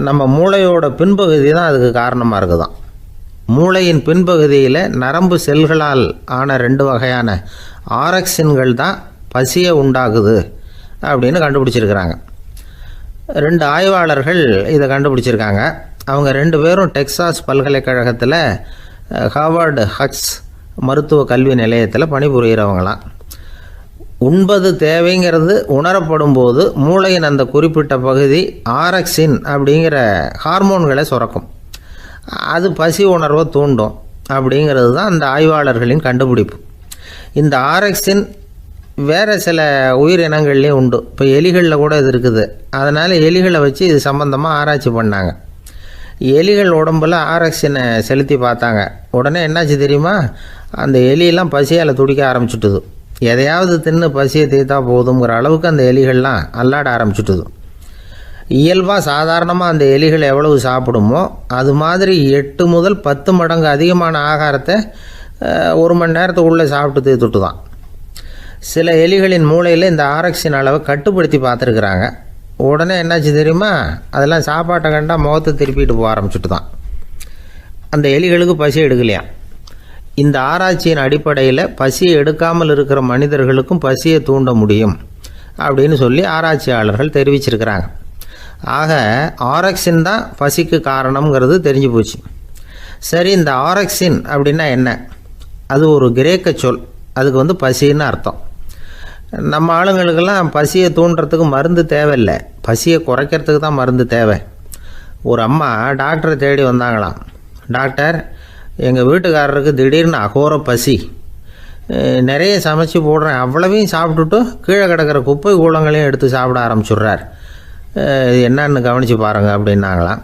நம்ம மூளையோட பின்பகுதி தான் அதுக்கு காரணமாக இருக்குதாம். மூளையின் பின்பகுதியில் நரம்பு செல்களால் ஆன 2 வகையான ஆரக்சின்கள் தான் பசியை உண்டாகுது அப்படின்னு கண்டுபிடிச்சிருக்கிறாங்க. 2 ஆய்வாளர்கள் இதை கண்டுபிடிச்சிருக்காங்க. அவங்க 2 பேரும் டெக்சாஸ் பல்கலைக்கழகத்தில் ஹார்வர்டு ஹக்ஸ் மருத்துவ கல்வி நிலையத்தில் பணிபுரிகிறவங்களாம். உண்பது தேவைங்கிறது உணரப்படும் போது மூளையின் அந்த குறிப்பிட்ட பகுதி ஆரக்சின் அப்படிங்கிற ஹார்மோன்களை சுரக்கும். அது பசி உணர்வை தூண்டும் அப்படிங்கிறது தான் அந்த ஆய்வாளர்களின் கண்டுபிடிப்பு. இந்த ஆரக்சின் வேறு சில உயிரினங்கள்லேயும் உண்டு. இப்போ எலிகளில் கூட இது இருக்குது. அதனால் எலிகளை வச்சு இது சம்பந்தமாக ஆராய்ச்சி பண்ணாங்க. எலிகள் உடம்பில் ஆரக்சினை செலுத்தி பார்த்தாங்க. உடனே என்னாச்சு தெரியுமா? அந்த எலியெல்லாம் பசியால் துடிக்க ஆரம்பிச்சுட்டுது. எதையாவது தின்னு பசியை தீர்த்தா போதுங்கிற அளவுக்கு அந்த எலிகள்லாம் அல்லாட ஆரம்பிச்சுட்டுது. இயல்பாக சாதாரணமாக அந்த எலிகள் எவ்வளவு சாப்பிடுமோ அது மாதிரி 8 முதல் 10 மடங்கு அதிகமான ஆகாரத்தை 1 மணி நேரத்துக்குள்ளே சாப்பிட்டு தீர்த்துட்டு தான். சில எலிகளின் மூளையில் இந்த ஆரக்சின் அளவை கட்டுப்படுத்தி பார்த்துருக்குறாங்க. உடனே என்னாச்சு தெரியுமா, அதெல்லாம் சாப்பாட்டை கண்டால் முகத்தை திருப்பிட்டு போக ஆரம்பிச்சுட்டு தான். அந்த எலிகளுக்கு பசி எடுக்கலையாம். இந்த ஆராய்ச்சியின் அடிப்படையில் பசியை எடுக்காமல் இருக்கிற மனிதர்களுக்கும் பசியை தூண்ட முடியும் அப்படின்னு சொல்லி ஆராய்ச்சியாளர்கள் தெரிவிச்சிருக்கிறாங்க. ஆக ஆரக்சின் தான் பசிக்கு காரணம்ங்கிறது தெரிஞ்சு போச்சு. சரி, இந்த ஆரக்சின் அப்படின்னா என்ன? அது ஒரு கிரேக்க சொல். அதுக்கு பசின்னு அர்த்தம். நம்ம ஆளுங்களுக்கெல்லாம் பசியை தூண்டுறதுக்கு மருந்து தேவையில்லை, பசியை குறைக்கிறதுக்கு தான் மருந்து தேவை. ஒரு அம்மா டாக்டரை தேடி வந்தாங்களாம். டாக்டர், எங்கள் வீட்டுக்காரருக்கு திடீர்னு அகோர பசி, நிறைய சமைச்சு போடுறேன், அவ்வளவையும் சாப்பிட்டுட்டு கீழே கிடக்கிற குப்பை கூலங்களையும் எடுத்து சாப்பிட ஆரம்பிச்சுட்றார், என்னன்னு கவனித்து பாருங்கள் அப்படின்னாங்களாம்.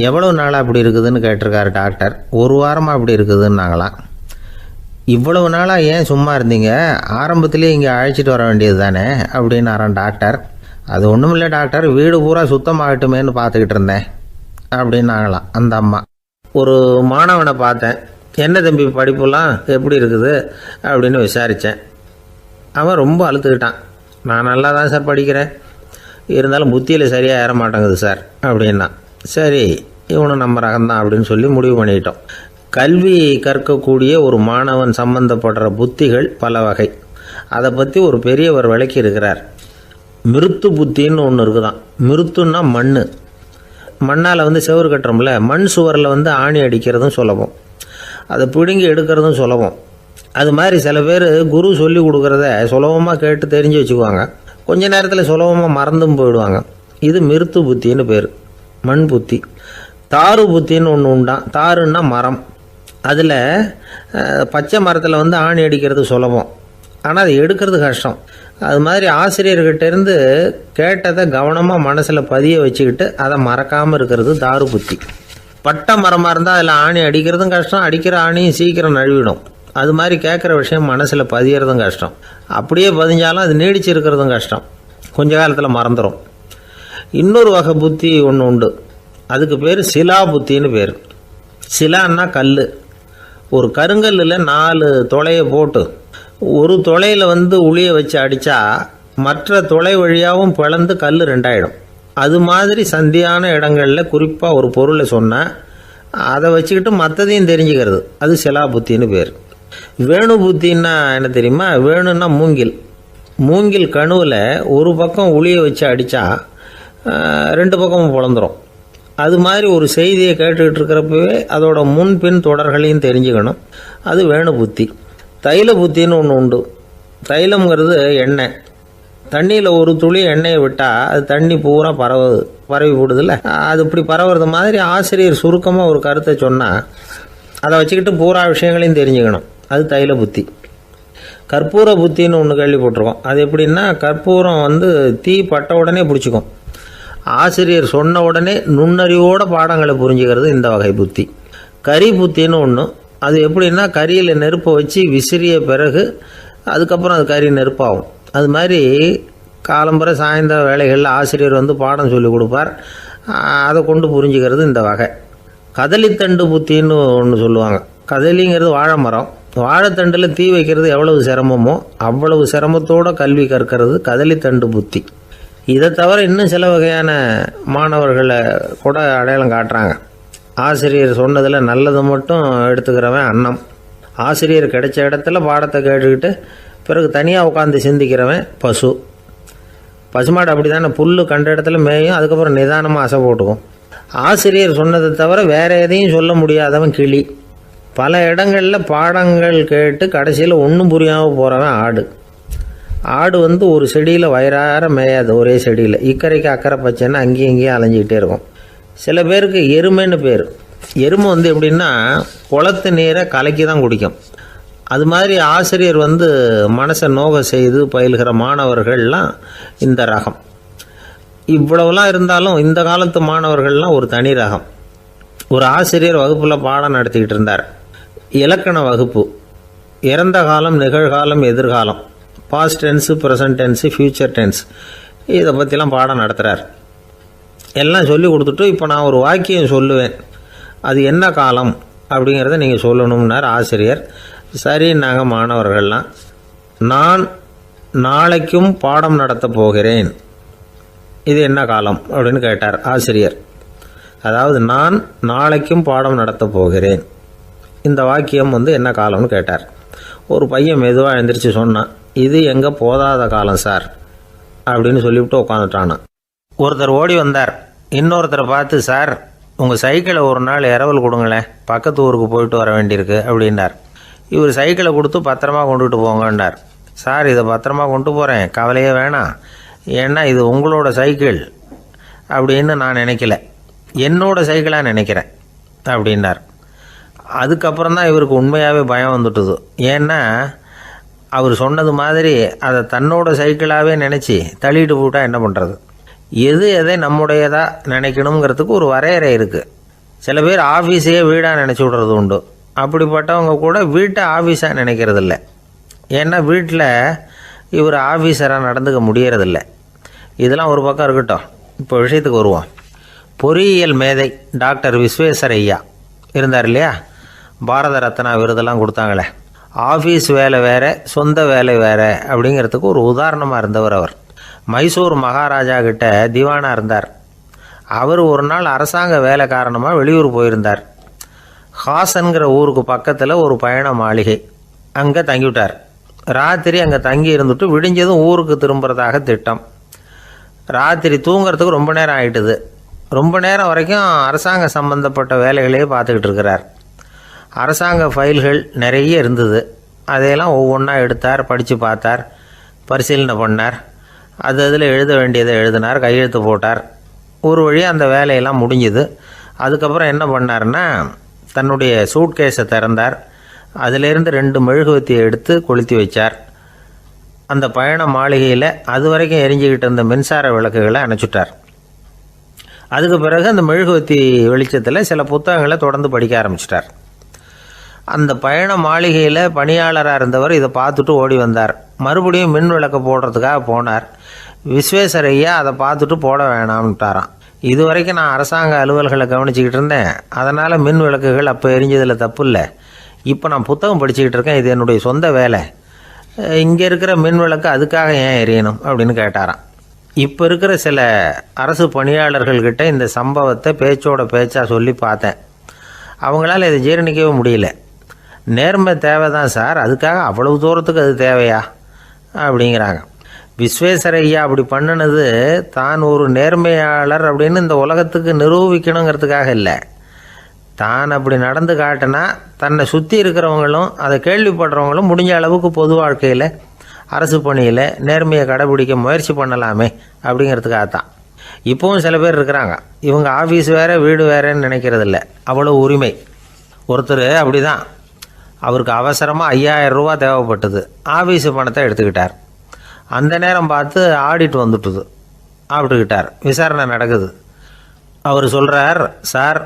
எவ்வளோ நாளாக அப்படி இருக்குதுன்னு கேட்டிருக்காரு டாக்டர். 1 வாரமாக அப்படி இருக்குதுன்னாங்களாம். இவ்வளவு நாளாக ஏன் சும்மா இருந்தீங்க, ஆரம்பத்திலே இங்கே அழைச்சிட்டு வர வேண்டியது தானே அப்படின்னாரான் டாக்டர். அது ஒன்றும் இல்லை டாக்டர், வீடு பூரா சுத்தமாகட்டுமேன்னு பார்த்துக்கிட்டு இருந்தேன் அப்படின்னாங்களாம் அந்த அம்மா. ஒரு மாணவனை பார்த்தேன். என்ன தம்பி படிப்புலாம் எப்படி இருக்குது அப்படின்னு விசாரித்தேன். அவன் ரொம்ப அழுத்துக்கிட்டான். நான் நல்லா தான் சார் படிக்கிறேன், இருந்தாலும் புத்தியில் சரியாக ஏற மாட்டேங்குது சார் அப்படின்னா. சரி, இவனும் நம்ம ரகம்தான் அப்படின்னு சொல்லி முடிவு பண்ணிக்கிட்டோம். கல்வி கற்கக்கூடிய ஒரு மாணவன் சம்பந்தப்படுற புத்திகள் பல வகை. அதை பற்றி ஒரு பெரியவர் விளக்கி இருக்கிறார். மிருத்து புத்தின்னு ஒன்று இருக்குதான். மிருத்துன்னா மண்ணால் செவுறு கட்டுறோம்ல, மண் சுவரில் ஆணி அடிக்கிறதும் சுலபம், அதை பிடுங்கி எடுக்கிறதும் சுலபம். அது மாதிரி சில பேர் குரு சொல்லி கொடுக்குறத சுலபமாக கேட்டு தெரிஞ்சு வச்சுக்குவாங்க, கொஞ்ச நேரத்தில் சுலபமாக மறந்தும் போயிடுவாங்க. இது மிருத்து புத்தின்னு பேர், மண் புத்தி. தாரு புத்தின்னு ஒன்று உண்டான். தாருன்னா மரம். அதில் பச்சை மரத்தில் ஆணி அடிக்கிறது சுலபம், ஆனால் அதை எடுக்கிறது கஷ்டம். அது மாதிரி ஆசிரியர்கிட்டேருந்து கேட்டதை கவனமாக மனசில் பதிய வச்சுக்கிட்டு அதை மறக்காமல் இருக்கிறது தாரு புத்தி. பட்டை மரமாக இருந்தால் அதில் ஆணி அடிக்கிறதும் கஷ்டம், அடிக்கிற ஆணியும் சீக்கிரம் நழுவிடும். அது மாதிரி கேட்குற விஷயம் மனசில் பதியறதும் கஷ்டம், அப்படியே பதிஞ்சாலும் அது நீடிச்சு இருக்கிறதும் கஷ்டம், கொஞ்ச காலத்தில் மறந்துடும். இன்னொரு வகை புத்தி ஒன்று உண்டு, அதுக்கு பேர் சிலா புத்தின்னு பேர். சிலான்னா கல். ஒரு கருங்கல்லில் 4 துளையை போட்டு ஒரு துளையில் உளியை வச்சு அடித்தா மற்ற துளை வழியாகவும் பிளந்து கல் 2 ஆகிடும். அது மாதிரி சந்தியான இடங்களில் குறிப்பாக ஒரு பொருளை சொன்னால் அதை வச்சுக்கிட்டு மற்றதையும் தெரிஞ்சுக்கிறது, அது சிலா புத்தின்னு பேர். வேணு புத்தின்னா என்ன தெரியுமா? வேணுன்னா மூங்கில் கணுவில் ஒரு பக்கம் உளியை வச்சு அடித்தா 2 பக்கமும் பிளந்துடும். அது மாதிரி ஒரு செய்தியை கேட்டுக்கிட்டு இருக்கிறப்பவே அதோட முன்பின் தொடர்களையும் தெரிஞ்சுக்கணும், அது வேணு புத்தி. தைல புத்தின்னு ஒன்று உண்டு. தைலம்ங்கிறது எண்ணெய். தண்ணியில் ஒரு துளி எண்ணெயை விட்டால் அது தண்ணி பூரா பரவி போடுதில்ல, அது இப்படி பரவுறது மாதிரி ஆசிரியர் சுருக்கமாக ஒரு கருத்தை சொன்னால் அதை வச்சுக்கிட்டு பூரா விஷயங்களையும் தெரிஞ்சுக்கணும், அது தைல புத்தி. கற்பூர புத்தின்னு ஒன்று கேள்விப்பட்டிருக்கோம். அது எப்படின்னா, கற்பூரம் தீ பட்ட உடனே பிடிச்சிக்கும். ஆசிரியர் சொன்ன உடனே நுண்ணறிவோட பாடங்களை புரிஞ்சுக்கிறது இந்த வகை புத்தி. கரி புத்தின்னு ஒன்று. அது எப்படின்னா, கரியில் நெருப்பை வச்சு விசிறிய பிறகு அதுக்கப்புறம் அது கறி நெருப்பாகும். அது மாதிரி காலம்பரை சாயந்தர வேலைகளில் ஆசிரியர் பாடம் சொல்லி கொடுப்பார், அதை கொண்டு புரிஞ்சுக்கிறது இந்த வகை. கதலித்தண்டு புத்தின்னு ஒன்று சொல்லுவாங்க. கதலிங்கிறது வாழை மரம். வாழைத்தண்டில் தீ வைக்கிறது எவ்வளவு சிரமமோ அவ்வளவு சிரமத்தோடு கல்வி கற்கிறது கதலித்தண்டு புத்தி. இதை தவிர இன்னும் சில வகையான மாணவர்களை கூட அடையாளம் காட்டுறாங்க. ஆசிரியர் சொன்னதில் நல்லதை மட்டும் எடுத்துக்கிறவன் அன்னம். ஆசிரியர் கிடைச்ச இடத்துல பாடத்தை கேட்டுக்கிட்டு பிறகு தனியாக உட்காந்து சிந்திக்கிறவன் பசுமாடு அப்படி தானே, புல் கண்ட இடத்துல மேயும், அதுக்கப்புறம் நிதானமாக அசை போட்டுக்கும். ஆசிரியர் சொன்னதை தவிர வேறு எதையும் சொல்ல முடியாதவன் கிளி. பல இடங்களில் பாடங்கள் கேட்டு கடைசியில் ஒன்றும் புரியாமல் போகிறவன் ஆடு ஒரு செடியில் வயிறார மேயாது, ஒரே செடியில் இக்கரைக்கு அக்கறை பச்சைன்னா அங்கேயும் இங்கேயும் அலைஞ்சிக்கிட்டே இருக்கும். சில பேருக்கு எருமைன்னு பேர். எருமை எப்படின்னா குளத்து நீரை கலக்கி தான் குடிக்கும். அது மாதிரி ஆசிரியர் மனசை நோக செய்து பயில்கிற மாணவர்கள்லாம் இந்த ரகம். இவ்வளவுலாம் இருந்தாலும் இந்த காலத்து மாணவர்கள்லாம் ஒரு தனி ரகம். ஒரு ஆசிரியர் வகுப்பில் பாடம் நடத்திக்கிட்டு இருந்தார். இலக்கண வகுப்பு. இறந்த காலம், நிகழ்காலம், எதிர்காலம், past tense, present tense, future tense, இதை பற்றிலாம் பாடம் நடத்துகிறார். எல்லாம் சொல்லி கொடுத்துட்டு இப்போ நான் ஒரு வாக்கியம் சொல்லுவேன், அது என்ன காலம் அப்படிங்கிறத நீங்கள் சொல்லணும்னார் ஆசிரியர். சரின்னாங்க மாணவர்கள்லாம். நான் நாளைக்கும் பாடம் நடத்தப் போகிறேன், இது என்ன காலம் அப்படின்னு கேட்டார் ஆசிரியர். அதாவது நான் நாளைக்கும் பாடம் நடத்தப் போகிறேன், இந்த வாக்கியம் என்ன காலம்னு கேட்டார். ஒரு பையன் மெதுவாக எழுந்திரிச்சு சொன்னான், இது எங்கே போதாத காலம் சார் அப்படின்னு சொல்லிவிட்டு உட்காந்துட்டானான். ஒருத்தர் ஓடி வந்தார், இன்னொருத்தரை பார்த்து, சார் உங்கள் சைக்கிளை ஒரு நாள் இரவல் கொடுங்களேன், பக்கத்து ஊருக்கு போயிட்டு வர வேண்டியிருக்கு அப்படின்னார். இவர் சைக்கிளை கொடுத்து பத்திரமா கொண்டுகிட்டு போங்கன்னார். சார் இதை பத்திரமா கொண்டு போகிறேன், கவலையே வேணாம், ஏன்னா இது உங்களோட சைக்கிள் அப்படின்னு நான் நினைக்கல, என்னோட சைக்கிளாக நினைக்கிறேன் அப்படின்னார். அதுக்கப்புறம் தான் இவருக்கு உண்மையாகவே பயம் வந்துட்டுது. ஏன்னா அவர் சொன்னது மாதிரி அதை தன்னோட சைக்கிளாகவே நினச்சி தள்ளிட்டு போட்டால் என்ன பண்ணுறது? எது எதை நம்முடையதாக நினைக்கணுங்கிறதுக்கு ஒரு வரையறை இருக்குது. சில பேர் ஆஃபீஸையே வீடாக நினச்சி விடுறது உண்டு. அப்படிப்பட்டவங்க கூட வீட்டை ஆஃபீஸாக நினைக்கிறது இல்லை. ஏன்னா வீட்டில் இவர் ஆஃபீஸராக நடந்துக்க முடியறதில்ல. இதெல்லாம் ஒரு பக்கம் இருக்கட்டும், இப்போ விஷயத்துக்கு வருவோம். பொறியியல் மேதை டாக்டர் விஸ்வேஸ்வரய்யா இருந்தார் இல்லையா, பாரத ரத்னா விருதெல்லாம் கொடுத்தாங்களே. ஆஃபீஸ் வேலை வேறு, சொந்த வேலை வேறு அப்படிங்கிறதுக்கு ஒரு உதாரணமாக இருந்தவர் அவர். மைசூர் மகாராஜா கிட்ட திவானாக இருந்தார். அவர் ஒரு நாள் அரசாங்க வேலை காரணமாக வெளியூர் போயிருந்தார். ஹாசன்கிற ஊருக்கு பக்கத்தில் ஒரு பயண மாளிகை, அங்கே தங்கிவிட்டார். ராத்திரி அங்கே தங்கி இருந்துட்டு விடிஞ்சதும் ஊருக்கு திரும்புறதாக திட்டம். ராத்திரி தூங்கிறதுக்கு ரொம்ப நேரம் ஆகிட்டுது. ரொம்ப நேரம் வரைக்கும் அரசாங்க சம்பந்தப்பட்ட வேலைகளையே பார்த்துக்கிட்டு இருக்கிறார். அரசாங்க ஃபைல்கள் நிறைய இருந்தது. அதையெல்லாம் ஒவ்வொன்றா எடுத்தார், படித்து பார்த்தார், பரிசீலனை பண்ணார். அதில் எழுத வேண்டியதை எழுதினார், கையெழுத்து போட்டார். ஒரு வழியாக அந்த வேலையெல்லாம் முடிஞ்சுது. அதுக்கப்புறம் என்ன பண்ணார்னா, தன்னுடைய சூட்கேஸை திறந்தார். அதிலேருந்து 2 மெழுகுவத்தியை எடுத்து கொளுத்தி வச்சார். அந்த பயண மாளிகையில் அது வரைக்கும் எரிஞ்சிக்கிட்டு இருந்த மின்சார விளக்குகளை அணைச்சிட்டார். அதுக்கு பிறகு அந்த மெழுகுவத்தி வெளிச்சத்தில் சில புத்தகங்களை தொடர்ந்து படிக்க ஆரம்பிச்சிட்டார். அந்த பயண மாளிகையில் பணியாளராக இருந்தவர் இதை பார்த்துட்டு ஓடி வந்தார். மறுபடியும் மின் விளக்கு போடுறதுக்காக போனார். விஸ்வேஸ்வரய்யா அதை பார்த்துட்டு போட வேணாம்ட்டாராம். இது வரைக்கும் நான் அரசாங்க அலுவல்களை கவனிச்சிக்கிட்டு இருந்தேன், அதனால் மின் விளக்குகள் அப்போ எரிஞ்சதில் தப்பு இல்லை. இப்போ நான் புத்தகம் படிச்சுக்கிட்டு இருக்கேன், இது என்னுடைய சொந்த வேலை, இங்கே இருக்கிற மின் விளக்கு அதுக்காக ஏன் எரியணும் அப்படின்னு கேட்டாராம். இப்போ இருக்கிற சில அரசு பணியாளர்கள்கிட்ட இந்த சம்பவத்தை பேச்சோட பேச்சாக சொல்லி பார்த்தேன். அவங்களால இதை ஜீரணிக்கவே முடியல. நேர்மை தேவை தான் சார், அதுக்காக அவ்வளவு தூரத்துக்கு அது தேவையா அப்படிங்கிறாங்க. விஸ்வேஸ்வரய்யா அப்படி பண்ணினது தான் ஒரு நேர்மையாளர் அப்படின்னு இந்த உலகத்துக்கு நிரூபிக்கணுங்கிறதுக்காக இல்லை. தான் அப்படி நடந்து காட்டினா தன்னை சுற்றி இருக்கிறவங்களும் அதை கேள்விப்படுறவங்களும் முடிஞ்ச அளவுக்கு பொது வாழ்க்கையில் அரசு பணியில் நேர்மையை கடைபிடிக்க முயற்சி பண்ணலாமே அப்படிங்கிறதுக்காகத்தான். இப்போவும் சில பேர் இருக்கிறாங்க, இவங்க ஆஃபீஸ் வேறு வீடு வேறேன்னு நினைக்கிறதில்ல, அவ்வளோ உரிமை. ஒருத்தர் அப்படி தான், அவருக்கு அவசரமாக 5000 ரூபா தேவைப்பட்டது. ஆஃபீஸு பணத்தை எடுத்துக்கிட்டார். அந்த நேரம் பார்த்து ஆடிட் வந்துட்டுது, ஆப்பிட்டுக்கிட்டார். விசாரணை நடக்குது. அவர் சொல்கிறார், சார்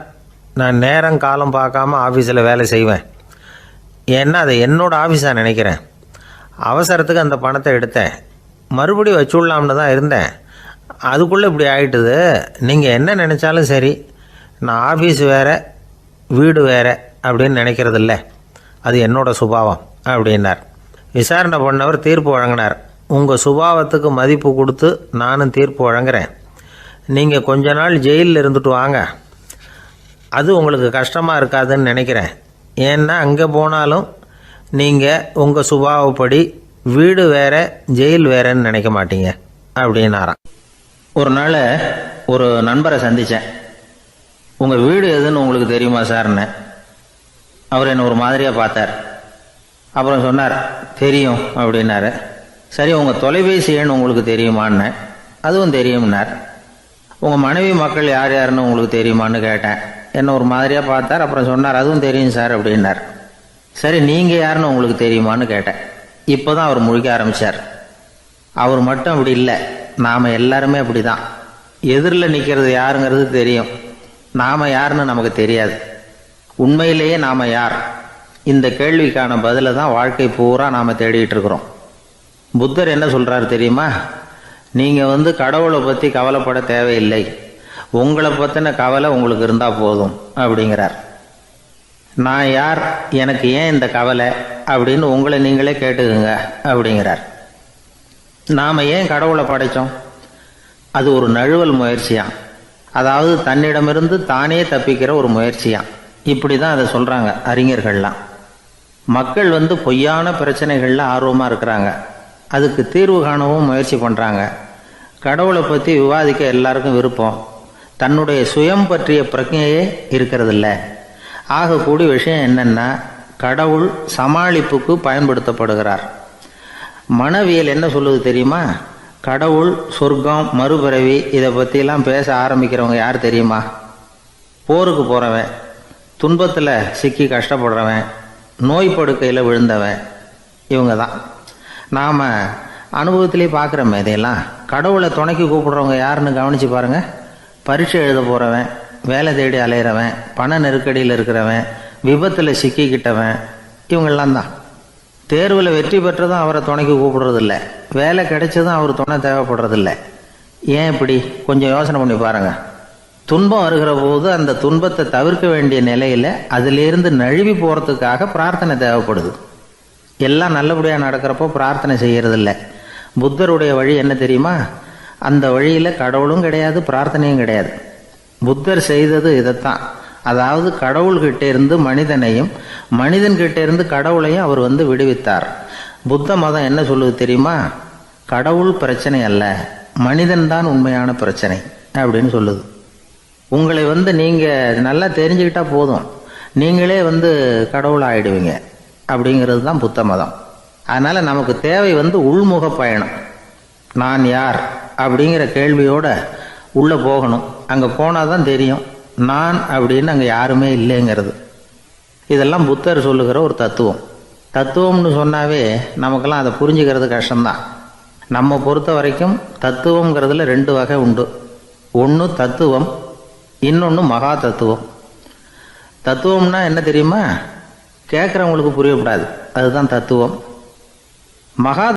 நான் நேரம் காலம் பார்க்காம ஆஃபீஸில் வேலை செய்வேன், ஏன்னா அதை என்னோடய ஆஃபீஸாக நினைக்கிறேன். அவசரத்துக்கு அந்த பணத்தை எடுத்தேன், மறுபடியும் வச்சுடலாம்னு தான் இருந்தேன், அதுக்குள்ளே இப்படி ஆகிட்டுது. நீங்கள் என்ன நினச்சாலும் சரி, நான் ஆஃபீஸ் வேறு வீடு வேறு அப்படின்னு நினைக்கிறதில்ல, அது என்னோடய சுபாவம் அப்படின்னார். விசாரணை பண்ணவர் தீர்ப்பு வழங்கினார். உங்கள் சுபாவத்துக்கு மதிப்பு கொடுத்து நானும் தீர்ப்பு வழங்குறேன். நீங்கள் கொஞ்ச நாள் ஜெயிலில் இருந்துட்டு வாங்க, அது உங்களுக்கு கஷ்டமாக இருக்காதுன்னு நினைக்கிறேன். ஏன்னா அங்கே போனாலும் நீங்கள் உங்கள் சுபாவப்படி வீடு வேற ஜெயில் வேறன்னு நினைக்க மாட்டீங்க அப்படின்னாராம். ஒரு நாள் ஒரு நண்பரை சந்தித்தேன். உங்கள் வீடு எதுன்னு உங்களுக்கு தெரியுமா சார்ன்னு. அவர் என்னை ஒரு மாதிரியாக பார்த்தார். அப்புறம் சொன்னார், தெரியும் அப்படின்னாரு. சரி, உங்கள் தொலைபேசி எண் உங்களுக்கு தெரியுமான்னு. அதுவும் தெரியும்னார். உங்கள் மனைவி மக்கள் யார் யாருன்னு உங்களுக்கு தெரியுமான்னு கேட்டேன். என்னை ஒரு மாதிரியாக பார்த்தார். அப்புறம் சொன்னார், அதுவும் தெரியும் சார் அப்படின்னார். சரி, நீங்கள் யாருன்னு உங்களுக்கு தெரியுமான்னு கேட்டேன். இப்போ தான் அவர் முழிக்க ஆரம்பித்தார். அவர் மட்டும் அப்படி இல்லை, நாம் எல்லாருமே அப்படி தான். எதிரில் நிற்கிறது யாருங்கிறது தெரியும், நாம் யாருன்னு நமக்கு தெரியாது. உண்மையிலேயே நாம் யார்? இந்த கேள்விக்கான பதிலை தான் வாழ்க்கை பூரா நாம் தேடிட்டு இருக்கிறோம். புத்தர் என்ன சொல்கிறாரு தெரியுமா? நீங்கள் கடவுளை பற்றி கவலைப்பட தேவையில்லை, உங்களை பற்றின கவலை உங்களுக்கு இருந்தால் போதும் அப்படிங்கிறார். நான் யார், எனக்கு ஏன் இந்த கவலை அப்படின்னு உங்களை நீங்களே கேட்டுக்குங்க அப்படிங்கிறார். நாம் ஏன் கடவுளை படைத்தோம்? அது ஒரு நழுவல் முயற்சியாம். அதாவது தன்னிடமிருந்து தானே தப்பிக்கிற ஒரு முயற்சியாம். இப்படி தான் அதை சொல்கிறாங்க அறிஞர்கள்லாம். மக்கள் பொய்யான பிரச்சனைகளில் ஆர்வமாக இருக்கிறாங்க. அதுக்கு தீர்வு காணவும் முயற்சி பண்ணுறாங்க. கடவுளை பற்றி விவாதிக்க எல்லாருக்கும் விருப்பம். தன்னுடைய சுயம் பற்றிய பிரஜையே இருக்கிறதில்ல. ஆகக்கூடிய விஷயம் என்னென்னா, கடவுள் சமாளிப்புக்கு பயன்படுத்தப்படுகிறார். மனவியல் என்ன சொல்லுது தெரியுமா? கடவுள், சொர்க்கம், மறுபிறவி இதை பற்றிலாம் பேச ஆரம்பிக்கிறவங்க யார் தெரியுமா? போருக்கு போகிறவன், துன்பத்தில் சிக்கி கஷ்டப்படுறவன், நோய் படுக்கையில் விழுந்தவன், இவங்க தான். நாம் அனுபவத்திலே பார்க்குறோமே இதையெல்லாம். கடவுளை துணைக்கு கூப்பிடுறவங்க யாருன்னு கவனித்து பாருங்கள். பரீட்சை எழுத போகிறவன், வேலை தேடி அலையிறவன், பண நெருக்கடியில் இருக்கிறவன், விபத்தில் சிக்கிக்கிட்டவன், இவங்கெல்லாம் தான். தேர்வில் வெற்றி பெற்றதும் அவரை துணைக்கு கூப்பிடுறதில்ல, வேலை கிடைச்சதும் அவர் துணை தேவைப்படுறதில்ல. ஏன் இப்படி? கொஞ்சம் யோசனை பண்ணி பாருங்கள். துன்பம் வருகிற போது அந்த துன்பத்தை தவிர்க்க வேண்டிய நிலையில் அதிலிருந்து நழுவி போகிறதுக்காக பிரார்த்தனை தேவைப்படுது. எல்லாம் நல்லபடியாக நடக்கிறப்போ பிரார்த்தனை செய்கிறதில்ல. புத்தருடைய வழி என்ன தெரியுமா? அந்த வழியில் கடவுளும் கிடையாது, பிரார்த்தனையும் கிடையாது. புத்தர் செய்தது இதைத்தான். அதாவது கடவுள்கிட்ட இருந்து மனிதனையும், மனிதன்கிட்ட இருந்து கடவுளையும் அவர் விடுவித்தார். புத்த மதம் என்ன சொல்லுது தெரியுமா? கடவுள் பிரச்சனை அல்ல, மனிதன்தான் உண்மையான பிரச்சனை அப்படின்னு சொல்லுது. உங்களை நீங்கள் நல்லா தெரிஞ்சுக்கிட்டா போதும், நீங்களே கடவுள் ஆகிடுவீங்க அப்படிங்கிறது தான் புத்த மதம். அதனால் நமக்கு தேவை உள்முக பயணம். நான் யார் அப்படிங்கிற கேள்வியோட உள்ளே போகணும். அங்கே போனால் தான் தெரியும் நான் அப்படின்னு அங்கே யாருமே இல்லைங்கிறது. இதெல்லாம் புத்தர் சொல்லுகிற ஒரு தத்துவம். தத்துவம்னு சொன்னாவே நமக்கெல்லாம் அதை புரிஞ்சுக்கிறது கஷ்டம்தான். நம்ம பொறுத்த வரைக்கும் தத்துவங்கிறதுல 2 வகை உண்டு. ஒன்று தத்துவம், இன்னொன்று மகா தத்துவம். தத்துவம்னா என்ன தெரியுமா? கேட்குறவங்களுக்கு புரியக்கூடாது, அதுதான் தத்துவம். மகா